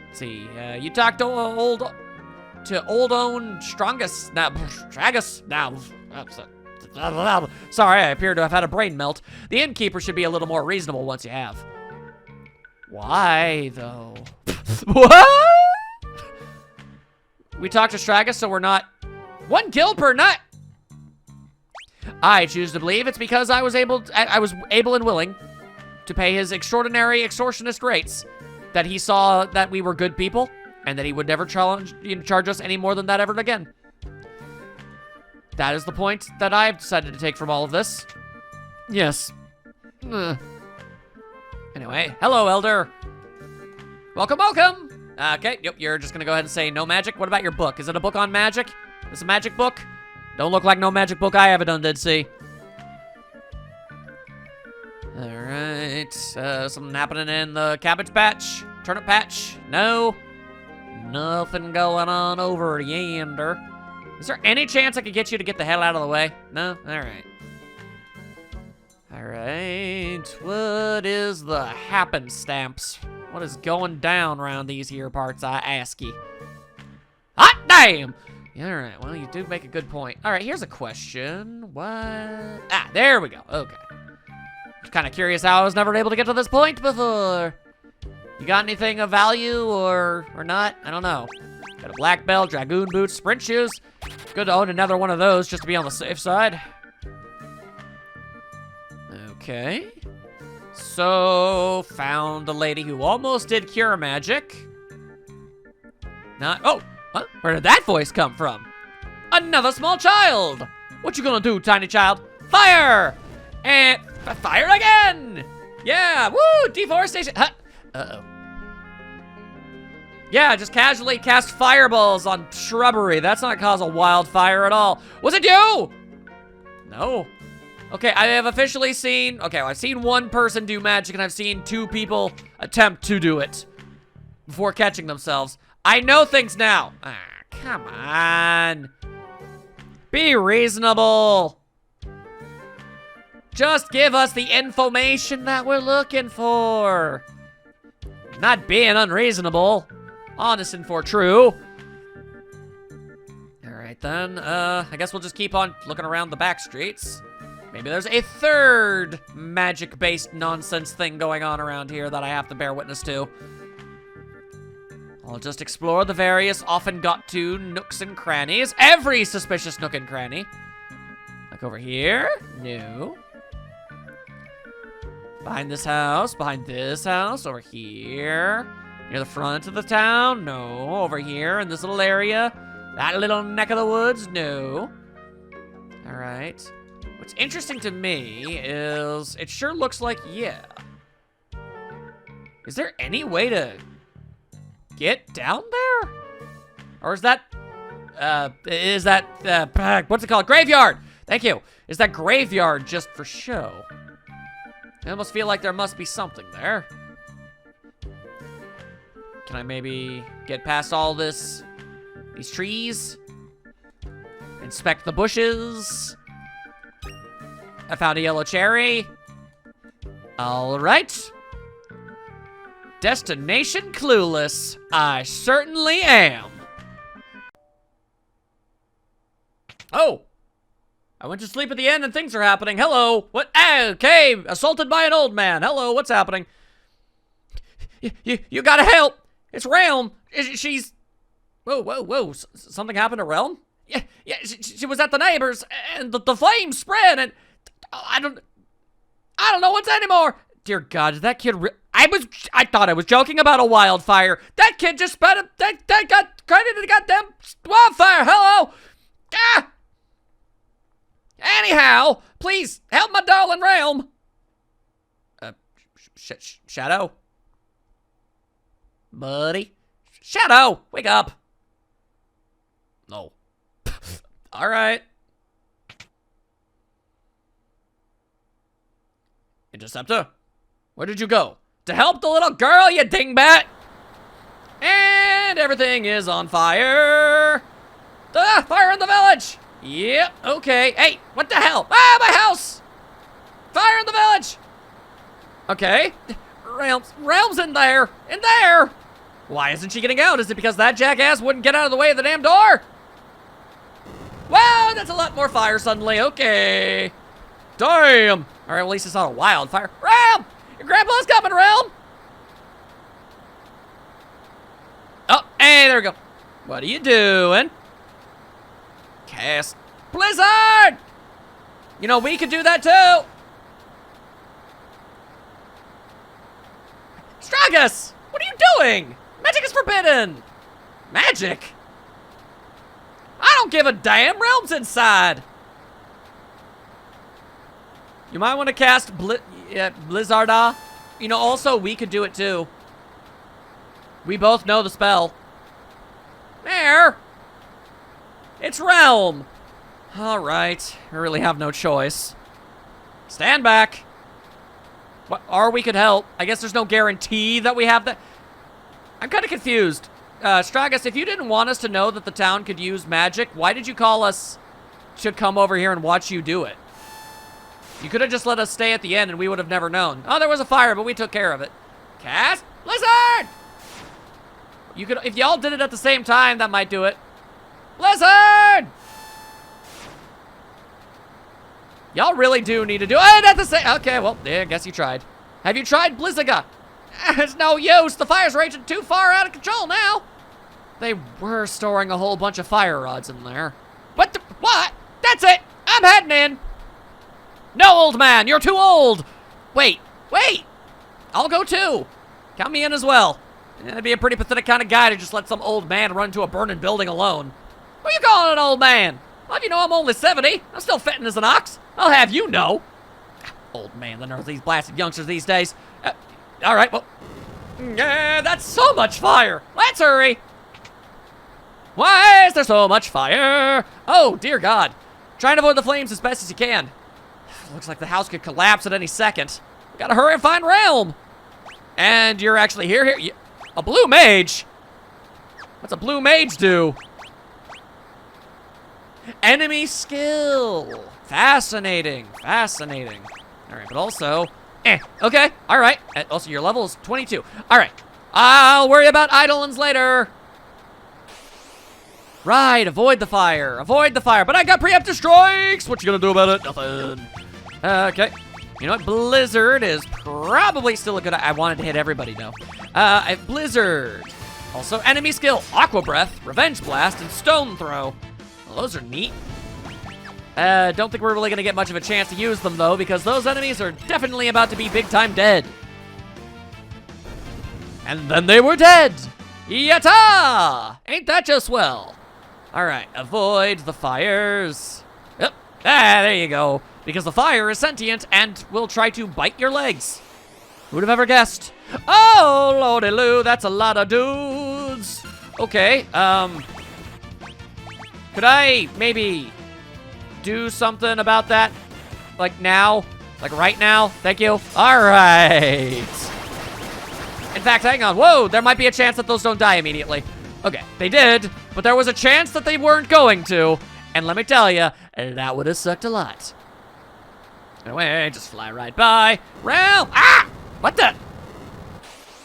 Let's see. You talked to old own Strongus. Now, Tragus. Now. Sorry, I appear to have had a brain melt. The innkeeper should be a little more reasonable once you have. Why, though? What? We talked to Stragus, so we're not... 1 kill per nut! I choose to believe it's because I was able and willing to pay his extraordinary extortionist rates, that he saw that we were good people, and that he would never charge us any more than that ever again. That is the point that I've decided to take from all of this. Yes. Anyway, hello, Elder. Welcome, welcome. Okay, yep, you're just gonna go ahead and say no magic. What about your book? Is it a book on magic? Is it a magic book? Don't look like no magic book I ever done did see. All right, something happening in the cabbage patch? Turnip patch? No. Nothing going on over yonder. Is there any chance I could get you to get the hell out of the way? No? All right. All right, what is the happenstance? What is going down around these here parts, I ask you? Hot damn! Yeah, all right, well, you do make a good point. All right, here's a question. What? Ah, there we go, okay. Just kind of curious how I was never able to get to this point before. You got anything of value or not? I don't know. Got a black belt, dragoon boots, sprint shoes. Good to own another one of those just to be on the safe side. Okay. So, found a lady who almost did cure magic. Not, oh, huh? Where did that voice come from? Another small child. What you gonna do, tiny child? Fire! And fire again! Yeah, woo, deforestation. Huh? Uh-oh. Yeah, just casually cast fireballs on shrubbery. That's not cause a wildfire at all. Was it you? No. Okay, I have officially seen... Okay, well, I've seen one person do magic, and I've seen 2 people attempt to do it before catching themselves. I know things now. Ah, come on. Be reasonable. Just give us the information that we're looking for. Not being unreasonable. Honest and for true. Alright then, I guess we'll just keep on looking around the back streets. Maybe there's a third magic-based nonsense thing going on around here that I have to bear witness to. I'll just explore the various often got to nooks and crannies. Every suspicious nook and cranny. Like over here? No. Behind this house, over here. Near the front of the town? No. Over here in this little area? That little neck of the woods? No. Alright. What's interesting to me is it sure looks like, yeah. Is there any way to get down there? Or is that, what's it called? Graveyard! Thank you. Is that graveyard just for show? I almost feel like there must be something there. Can I maybe get past all these trees? Inspect the bushes. I found a yellow cherry. All right. Destination clueless. I certainly am. Oh. I went to sleep at the end and things are happening. Hello. What? Okay. Assaulted by an old man. Hello. What's happening? You gotta help. It's Realm. She's... Whoa. Something happened to Realm? Yeah, she was at the neighbor's, and the flames spread, and I don't know what's anymore. Dear God, did that kid I thought I was joking about a wildfire. That kid just spread it. That got credit to the goddamn wildfire. Hello. Ah. Anyhow, please help my darling Realm. Shadow. Buddy. Shadow, wake up. No. All right. Interceptor, where did you go? To help the little girl, you dingbat. And everything is on fire. Fire in the village. Yep, okay. Hey, what the hell? Ah, my house. Fire in the village. Okay. Realm's in there. In there. Why isn't she getting out? Is it because that jackass wouldn't get out of the way of the damn door? Wow, that's a lot more fire suddenly. Okay. Damn. All right, well, at least it's not a wildfire. Realm! Your grandpa's coming, Realm! Oh, hey, there we go. What are you doing? Cast Blizzard! You know, we could do that too. Stragus! What are you doing? Magic is forbidden! Magic? I don't give a damn. Realm's inside. You might want to cast Blizzarda. You know, also, we could do it too. We both know the spell. There. It's Realm. All right. I really have no choice. Stand back. What? Or we could help. I guess there's no guarantee that we have that. I'm kind of confused. Stragus, if you didn't want us to know that the town could use magic, why did you call us to come over here and watch you do it? You could have just let us stay at the end and we would have never known. Oh, there was a fire, but we took care of it. Cast Blizzard! You could, if y'all did it at the same time, that might do it. Blizzard! Y'all really do need to do it at the same... Okay, well, yeah, I guess you tried. Have you tried Blizzaga? It's no use. The fire's raging too far out of control now. They were storing a whole bunch of fire rods in there. What? That's it. I'm heading in. No, old man. You're too old. Wait. I'll go too. Count me in as well. I'd be a pretty pathetic kind of guy to just let some old man run to a burning building alone. Who you calling an old man? Well, if you know I'm only 70. I'm still fitting as an ox. I'll have you know. Old man, the nerve of these blasted youngsters these days. All right, well, Yeah, that's so much fire. Let's hurry. Why is there so much fire? Oh, dear God. Try and avoid the flames as best as you can. Looks like the house could collapse at any second. We gotta hurry and find Realm. And you're actually here. A blue mage? What's a blue mage do? Enemy skill. Fascinating. Fascinating. All right, but also... okay, all right. Also, your level is 22. All right. I'll worry about Eidolons later. Right, avoid the fire. Avoid the fire. But I got preemptive strikes. What you gonna do about it? Nothing. Okay. You know what? Blizzard is probably still a good... I wanted to hit everybody, though. Blizzard. Also, enemy skill. Aqua Breath, Revenge Blast, and Stone Throw. Well, those are neat. Don't think we're really gonna get much of a chance to use them, though, because those enemies are definitely about to be big-time dead. And then they were dead! Yatta! Ain't that just swell? Alright, avoid the fires. Yep, there you go. Because the fire is sentient and will try to bite your legs. Who'd have ever guessed? Oh, lordy loo, that's a lot of dudes. Okay, could I maybe do something about that? Like now? Like right now? Thank you. All right. In fact, hang on. Whoa, there might be a chance that those don't die immediately. Okay, they did, but there was a chance that they weren't going to. And let me tell you, that would have sucked a lot. Anyway, just fly right by. Realm! Ah! What the?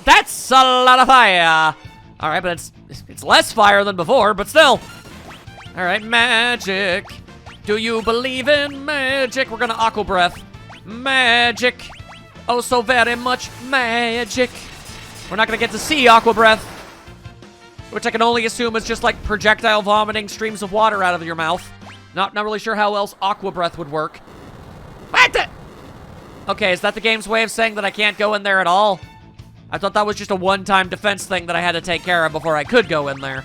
That's a lot of fire. All right, but it's less fire than before, but still. All right, magic. Do you believe in magic? We're gonna Aqua Breath. Magic. Oh, so very much magic. We're not gonna get to see Aqua Breath, which I can only assume is just like projectile vomiting streams of water out of your mouth. Not really sure how else Aqua Breath would work. What the? Okay, is that the game's way of saying that I can't go in there at all? I thought that was just a one-time defense thing that I had to take care of before I could go in there.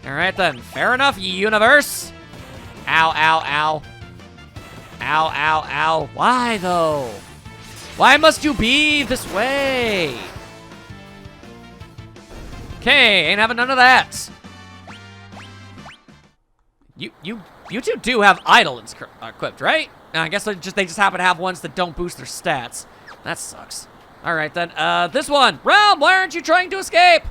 All right, then. Fair enough, universe. Ow, ow, ow. Ow, ow, ow. Why, though? Why must you be this way? Okay, ain't having none of that. You two do have Eidolons equipped, right? I guess they just happen to have ones that don't boost their stats. That sucks. All right, then. This one. Realm, why aren't you trying to escape?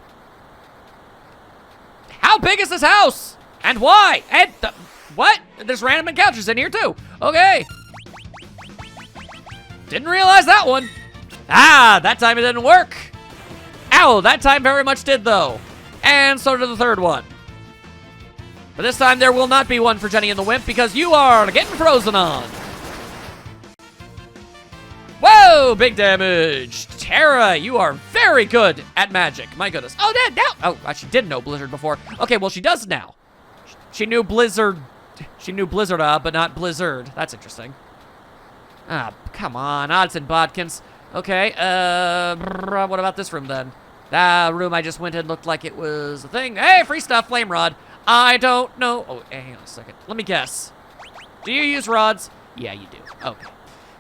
How big is this house? And why? And what? There's random encounters in here, too. Okay. Didn't realize that one. Ah, that time it didn't work. Ow, that time very much did, though. And so did the third one. But this time there will not be one for Jenny and the Wimp because you are getting frozen on. Whoa, big damage. Terra, you are very good at magic. My goodness. Oh, she did know Blizzard before. Okay, well, she does now. She knew Blizzard. She knew Blizzard, but not Blizzard. That's interesting. Ah, come on, odds and bodkins. Okay, what about this room then? That room I just went in looked like it was a thing. Hey, free stuff, flame rod. I don't know. Oh, hang on a second. Let me guess. Do you use rods? Yeah, you do. Okay.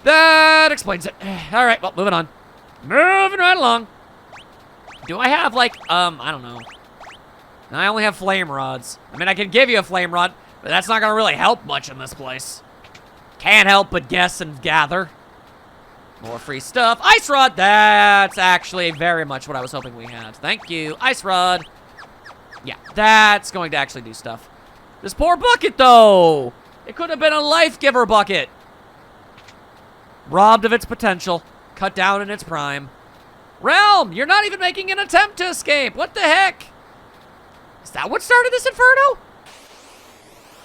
That explains it. All right, well, moving on. Moving right along. Do I have, like, I don't know. I only have flame rods. I mean, I can give you a flame rod, but that's not gonna really help much in this place. Can't help but guess and gather. More free stuff. Ice rod. That's actually very much what I was hoping we had. Thank you. Ice rod. Yeah, that's going to actually do stuff. This poor bucket, though. It could have been a life giver bucket. Robbed of its potential. Cut down in its prime. Realm, you're not even making an attempt to escape. What the heck? Is that what started this inferno?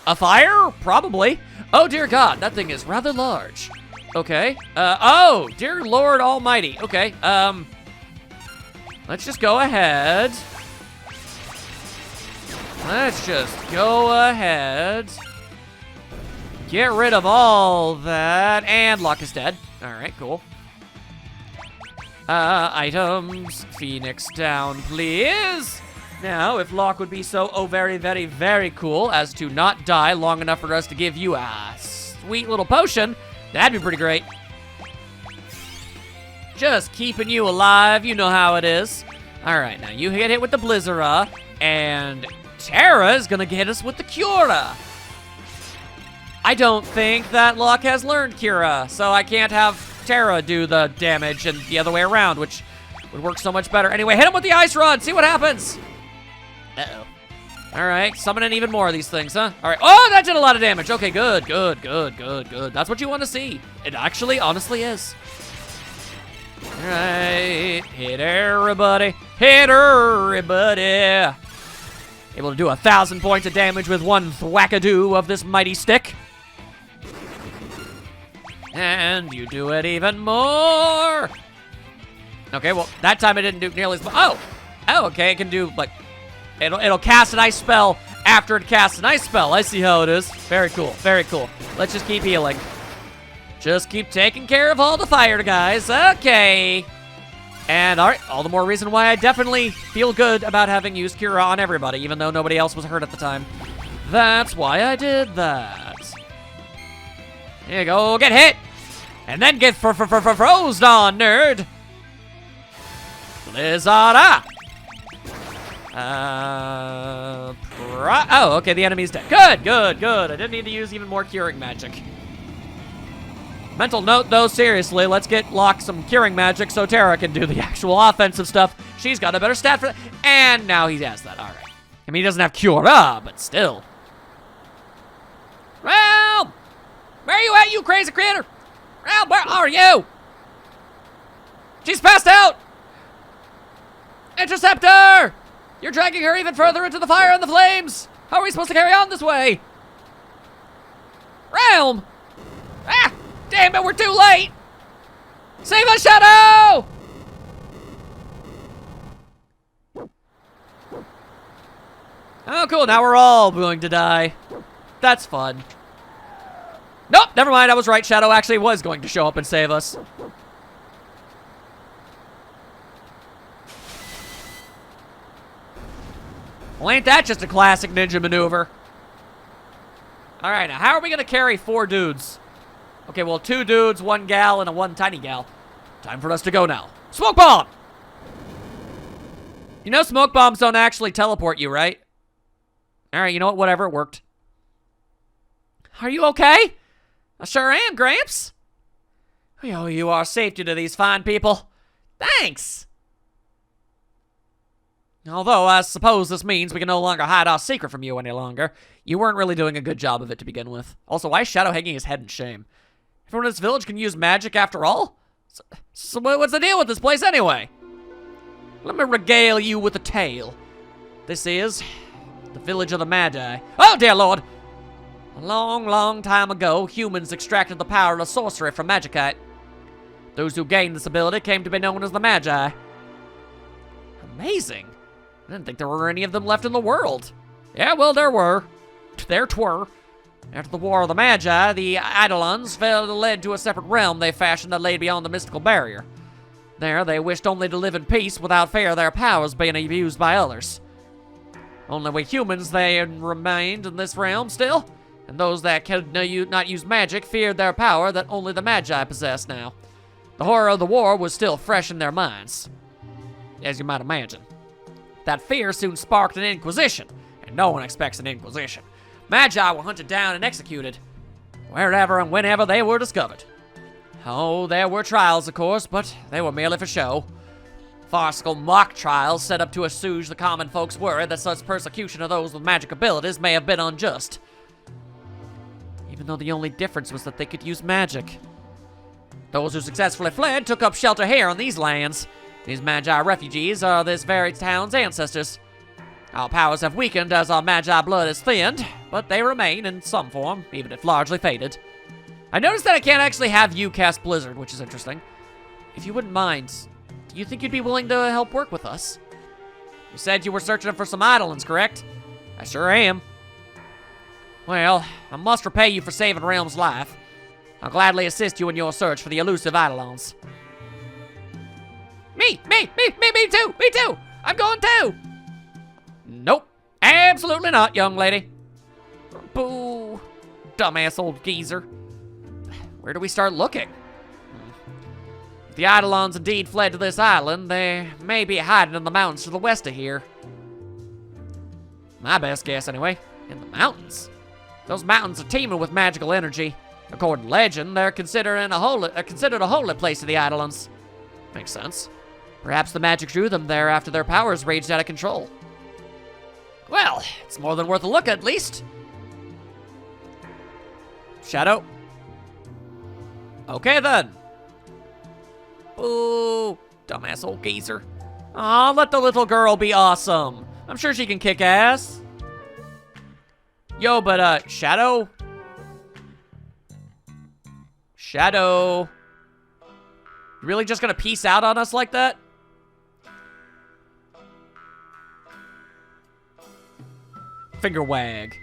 A fire? Probably. Oh, dear God, that thing is rather large. Okay. Oh, dear Lord Almighty. Okay, let's just go ahead. Let's just go ahead. Get rid of all that. And Locke is dead. All right, cool. Items. Phoenix down, please. Now, if Locke would be so very, very, very cool as to not die long enough for us to give you a sweet little potion, that'd be pretty great. Just keeping you alive, you know how it is. All right, now you get hit with the Blizzara, and Terra is gonna hit us with the Cura. I don't think that Locke has learned Cura, so I can't have Terra do the damage and the other way around, which would work so much better. Anyway, hit him with the Ice Rod, see what happens. Uh-oh. All right, summoning even more of these things, huh? All right, oh, that did a lot of damage. Okay, good. That's what you want to see. It actually, honestly is. All right, hit everybody. Hit everybody. Able to do 1,000 points of damage with one thwackadoo of this mighty stick. And you do it even more. Okay, well, that time it didn't do nearly as much. Oh, okay, it can do, like, it'll cast an ice spell after it casts an ice spell. I see how it is. Very cool, very cool. Let's just keep healing. Just keep taking care of all the fire guys. Okay. And, all right, all the more reason why I definitely feel good about having used Cura on everybody, even though nobody else was hurt at the time. That's why I did that. Here you go, get hit! And then get frozen on, nerd! Blizzara! Oh, okay, the enemy's dead. Good. I didn't need to use even more curing magic. Mental note, though, seriously, let's get Locke some curing magic so Terra can do the actual offensive stuff. She's got a better stat for that. And now he has that, all right. I mean, he doesn't have Cura, but still. Realm! Where are you at, you crazy critter? Realm, where are you? She's passed out! Interceptor! You're dragging her even further into the fire and the flames! How are we supposed to carry on this way? Realm! Ah! Damn it, we're too late! Save us, Shadow! Oh, cool, now we're all going to die. That's fun. Nope, never mind, I was right. Shadow actually was going to show up and save us. Well, ain't that just a classic ninja maneuver? All right, now how are we gonna carry 4 dudes? Okay, well, 2 dudes, 1 gal, and one tiny gal. Time for us to go now. Smoke bomb! You know smoke bombs don't actually teleport you, right? All right, you know what? Whatever, it worked. Are you okay? I sure am, Gramps. Oh, you are safety to these fine people. Thanks. Although, I suppose this means we can no longer hide our secret from you any longer. You weren't really doing a good job of it to begin with. Also, why is Shadow hanging his head in shame? Everyone in this village can use magic after all? So what's the deal with this place anyway? Let me regale you with a tale. This is the village of the Magi. Oh, dear Lord! A long time ago, humans extracted the power of sorcery from Magicite. Those who gained this ability came to be known as the Magi. Amazing. I didn't think there were any of them left in the world. Yeah, well, there were. There twere. After the War of the Magi, the Eidolons led to a separate realm they fashioned that lay beyond the mystical barrier. There, they wished only to live in peace without fear of their powers being abused by others. Only we humans, they remained in this realm still, and those that could not use magic feared their power that only the Magi possessed now. The horror of the war was still fresh in their minds, as you might imagine. That fear soon sparked an inquisition, and no one expects an inquisition. Magi were hunted down and executed, wherever and whenever they were discovered. Oh, there were trials, of course, but they were merely for show. Farcical mock trials set up to assuage the common folks' worry that such persecution of those with magic abilities may have been unjust. Even though the only difference was that they could use magic. Those who successfully fled took up shelter here on these lands. These Magi refugees are this very town's ancestors. Our powers have weakened as our Magi blood is thinned, but they remain in some form, even if largely faded. I noticed that I can't actually have you cast Blizzard, which is interesting. If you wouldn't mind, do you think you'd be willing to help work with us? You said you were searching for some Eidolons, correct? I sure am. Well, I must repay you for saving Realm's life. I'll gladly assist you in your search for the elusive Eidolons. Me too! I'm going too! Nope, absolutely not, young lady. Boo, dumbass old geezer. Where do we start looking? the Eidolons indeed fled to this island, they may be hiding in the mountains to the west of here. My best guess, anyway. In the mountains? Those mountains are teeming with magical energy. According to legend, they're considered a holy place to the Eidolons. Makes sense. Perhaps the magic drew them there after their powers raged out of control. Well, it's more than worth a look at least. Shadow? Okay then. Ooh, dumbass old geezer. Aw, let the little girl be awesome. I'm sure she can kick ass. Yo, but, Shadow? Shadow? You really just gonna peace out on us like that? Finger wag.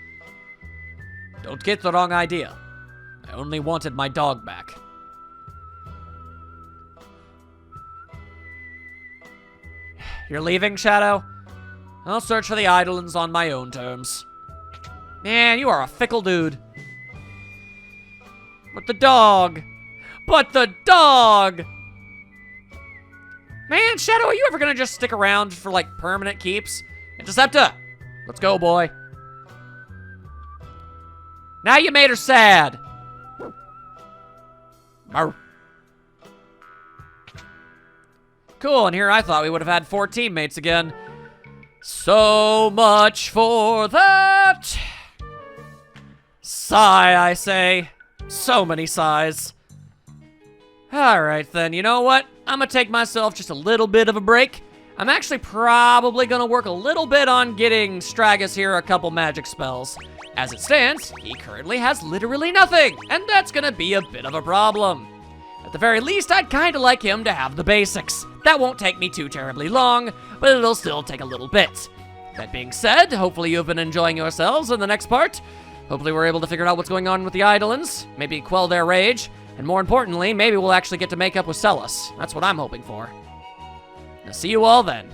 Don't get the wrong idea. I only wanted my dog back. You're leaving, Shadow? I'll search for the Eidolons on my own terms. Man, you are a fickle dude. But the dog. But the dog! Man, Shadow, are you ever gonna just stick around for, like, permanent keeps? Interceptor! Let's go, boy. Now you made her sad. Arr. Cool, and here I thought we would have had 4 teammates again. So much for that. Sigh, I say. So many sighs. Alright then, you know what? I'm gonna take myself just a little bit of a break. I'm actually probably gonna work a little bit on getting Stragus here a couple magic spells. As it stands, he currently has literally nothing, and that's gonna be a bit of a problem. At the very least, I'd kinda like him to have the basics. That won't take me too terribly long, but it'll still take a little bit. That being said, hopefully you've been enjoying yourselves in the next part. Hopefully we're able to figure out what's going on with the Eidolons, maybe quell their rage, and more importantly, maybe we'll actually get to make up with Celis. That's what I'm hoping for. I'll see you all then.